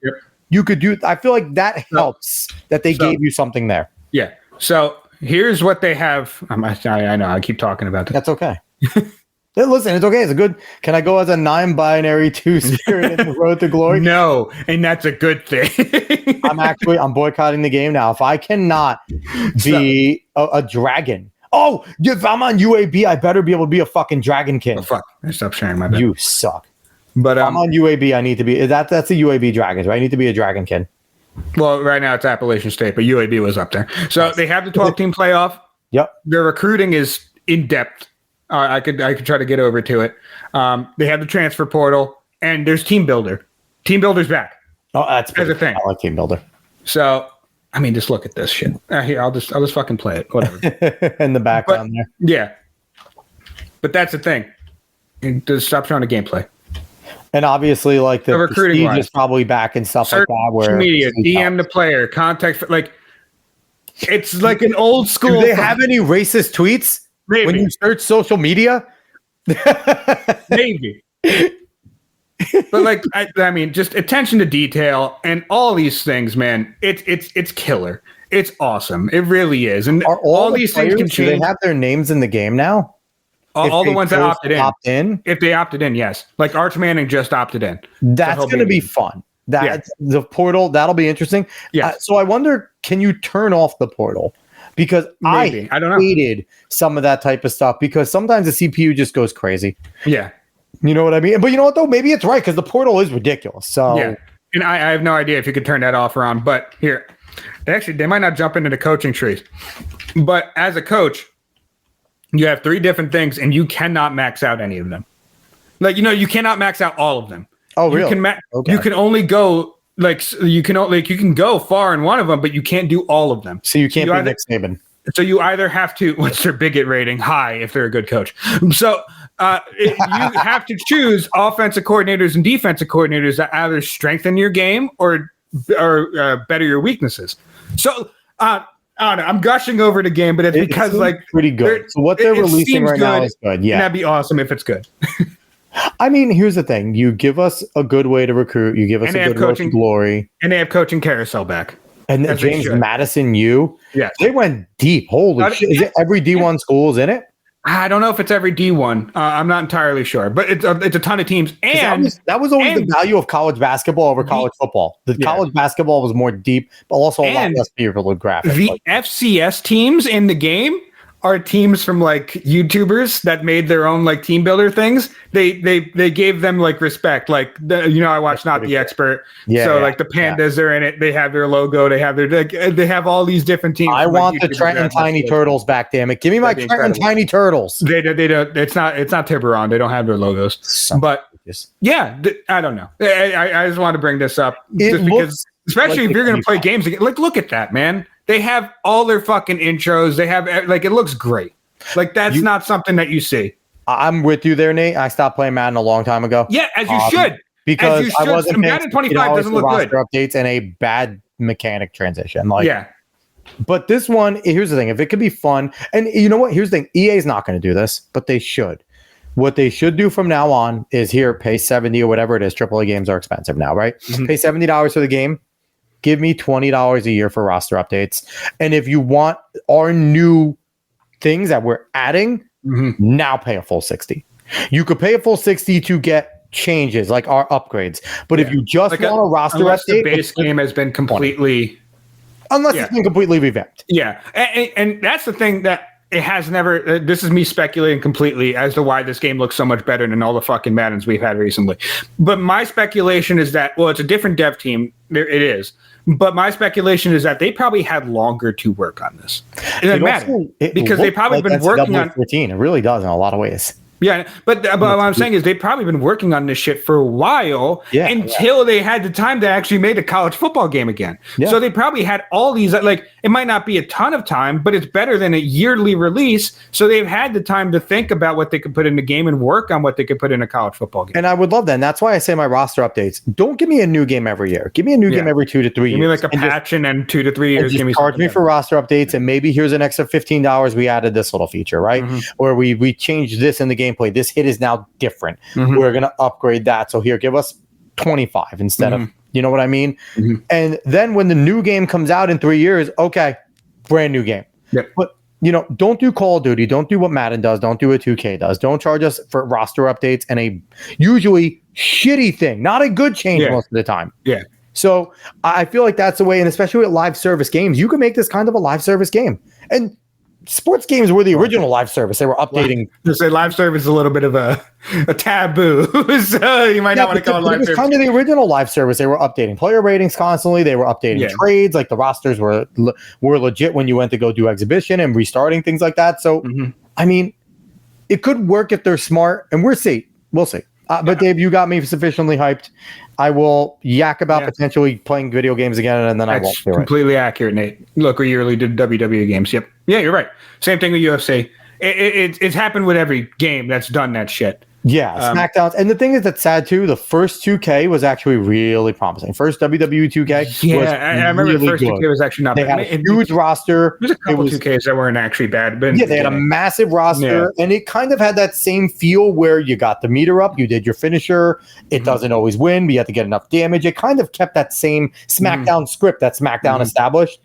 you could do. I feel like that helps that they gave you something there. Yeah. So here's what they have. I know I keep talking about that. That's okay. Listen, it's okay. It's a good. Can I go as a 9-binary 2-spirit in the road to glory? No, and that's a good thing. I'm boycotting the game now. If I cannot be a dragon. Oh, if I'm on UAB, I better be able to be a fucking dragonkin. Oh, fuck. I stopped sharing my bed. You suck. But I'm on UAB. I need to be. That's the UAB Dragons, right? I need to be a dragonkin. Well, right now it's Appalachian State, but UAB was up there. So they have the 12-team playoff. Yep. Their recruiting is in depth. I could try to get over to it. They have the transfer portal, and there's Team Builder. Team Builder's back. Oh, that's a thing. I like Team Builder. So, I mean, just look at this shit. Here, I'll just fucking play it. Whatever. In the background there. Yeah. But that's the thing. Just stop showing the gameplay. And obviously, like the recruiting is probably back and stuff Search like that. Where media, DM the player, context, like it's like an old school. Do they have any racist tweets? Maybe. When you search social media? Maybe. But like I mean, just attention to detail and all these things, man. It's killer. It's awesome. It really is. And are all these things can change. Do they have their names in the game now? All the ones that opt in. If they opted in, yes. Like Arch Manning just opted in. That's going to be fun. The portal, that'll be interesting. Yeah. So I wonder, can you turn off the portal? Because Maybe. I don't know. hated some of that type of stuff because sometimes the CPU just goes crazy. Yeah. You know what I mean? But you know what, though? Maybe it's right because the portal is ridiculous. So yeah. And I have no idea if you could turn that off or on. But here, they might not jump into the coaching trees. But as a coach, you have 3 different things, and you cannot max out any of them. Like, you cannot max out all of them. Oh, really? You can only go you can go far in one of them, but you can't do all of them. So you can't be Nick Saban. So you either have to, what's their bigot rating? High if they're a good coach. So you have to choose offensive coordinators and defensive coordinators that either strengthen your game or better your weaknesses. So I don't know. I'm gushing over the game, but it's because pretty good. So what they're releasing right now is good. Yeah, and that'd be awesome if it's good. I mean, here's the thing: you give us a good way to recruit. You give us a good road to glory, and they have coaching carousel back. And then James Madison, yes, they went deep. Holy shit! Is it every D1 schools in it? I don't know if it's every D1. I'm not entirely sure, but it's a ton of teams. And that was always the value of college basketball over college football. College basketball was more deep, but also a lot less graphic. The FCS teams in the game are teams from like YouTubers that made their own like team builder things. They gave them like respect. Like I watched Not the Expert. Like the Pandas are in it. They have their logo. They have they have all these different teams. I want the Trenton Tiny Turtles back. Damn it! Give me my Trenton Tiny Turtles. They don't. It's not Tiburon. They don't have their logos. But yeah, I don't know. I just want to bring this up just because, especially if you're going to play games again. Like, look at that, man. They have all their fucking intros. They have it looks great. Like that's not something that you see. I'm with you there, Nate. I stopped playing Madden a long time ago. Yeah, as you should. Because I wasn't paying Madden 25 doesn't look good. Updates and a bad mechanic transition. Yeah. But this one, here's the thing. If it could be fun, and you know what? Here's the thing. EA is not going to do this, but they should. What they should do from now on is pay $70 or whatever it is. AAA games are expensive now, right? Mm-hmm. Pay $70 for the game. Give me $20 a year for roster updates. And if you want our new things that we're adding, now pay a full $60. You could pay a full $60 to get changes like our upgrades. But if you just want a roster update, the base game has been completely... it's been completely revamped. Yeah. And that's the thing that it has never... this is me speculating completely as to why this game looks so much better than all the fucking Maddens we've had recently. But my speculation is that, it's a different dev team. It is. But my speculation is that they probably had longer to work on this. It doesn't matter because they've probably been working on 14. It really does in a lot of ways. Yeah, but what I'm saying is they've probably been working on this shit for a while until they had the time to actually make a college football game again. Yeah. So they probably had all these, and It might not be a ton of time, but it's better than a yearly release. So they've had the time to think about what they could put in the game and work on what they could put in a college football game. And I would love that. And that's why I say my roster updates. Don't give me a new game every year. Give me a new game every 2 to 3 years. Give me like a patch and then 2 to 3 years. Give me charge me for roster updates, and maybe here's an extra $15. We added this little feature, right? Or we changed this in the gameplay. This hit is now different. We're going to upgrade that. So here, give us 25 instead of, you know what I mean? And then when the new game comes out in 3 years, okay, brand new game. But don't do Call of Duty. Don't do what Madden does. Don't do what 2K does. Don't charge us for roster updates and a usually shitty thing, not a good change most of the time. So I feel like that's the way, and especially with live service games, you can make this kind of a live service game. And sports games were the original live service. They were updating. Say live service is a little bit of a taboo, so you might not want to call it live service. It was kind of the original live service. They were updating player ratings constantly. They were updating trades. Like the rosters were legit when you went to go do exhibition and restarting things like that. So, I mean, it could work if they're smart, and we'll see. But Dave, you got me sufficiently hyped. I will yak about potentially playing video games again, and then I won't do it. Completely accurate, Nate. Look, we yearly did WWE games. Yep. Yeah, you're right. Same thing with UFC. It's happened with every game that's done that shit. Yeah, SmackDowns. And the thing is that's sad too. The first 2K was actually really promising. First WWE 2K. Yeah, I remember the first 2K was actually not bad. They had a huge roster. There's a couple 2Ks that weren't actually bad. But they had a massive roster, and it kind of had that same feel where you got the meter up, you did your finisher. It doesn't always win, but you have to get enough damage. It kind of kept that same SmackDown script that SmackDown established,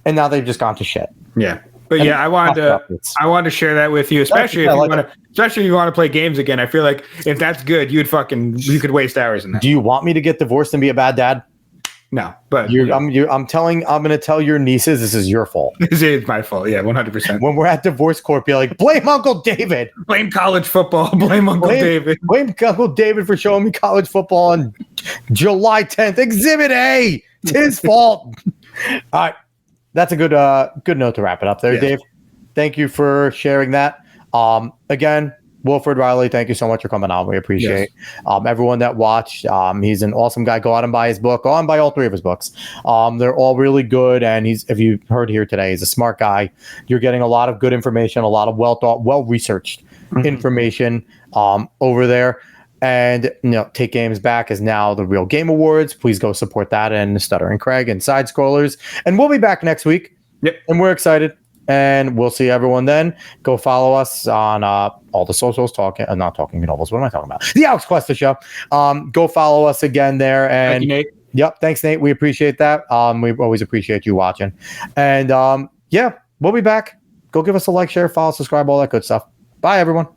and now they've just gone to shit. Yeah. But yeah, I wanted to share that with you, especially if you want to play games again. I feel like if that's good, you could waste hours in that. Do you want me to get divorced and be a bad dad? No, but I'm going to tell your nieces this is your fault. This is my fault. Yeah, 100%. When we're at divorce court, be like, blame Uncle David. Blame college football. Blame Uncle David. Blame Uncle David for showing me college football on July 10th. Exhibit A. It's his fault. All right. That's a good note to wrap it up there, Dave. Thank you for sharing that. Again, Wilfred Reilly, thank you so much for coming on. We appreciate everyone that watched. He's an awesome guy. Go out and buy his book. Go out and buy all 3 of his books. They're all really good. And if you heard here today, he's a smart guy. You're getting a lot of good information, a lot of well-researched information over there. And Take Games Back is now the Real Game Awards. Please go support that and Stuttering Craig and Side Scrollers. And we'll be back next week. And we're excited. And we'll see everyone then. Go follow us on all the socials. Not Talking Novels. What am I talking about? The Alex Cuesta Show. Go follow us again there. And thank you, Nate. Yep. Thanks, Nate. We appreciate that. We always appreciate you watching. And we'll be back. Go give us a like, share, follow, subscribe, all that good stuff. Bye, everyone.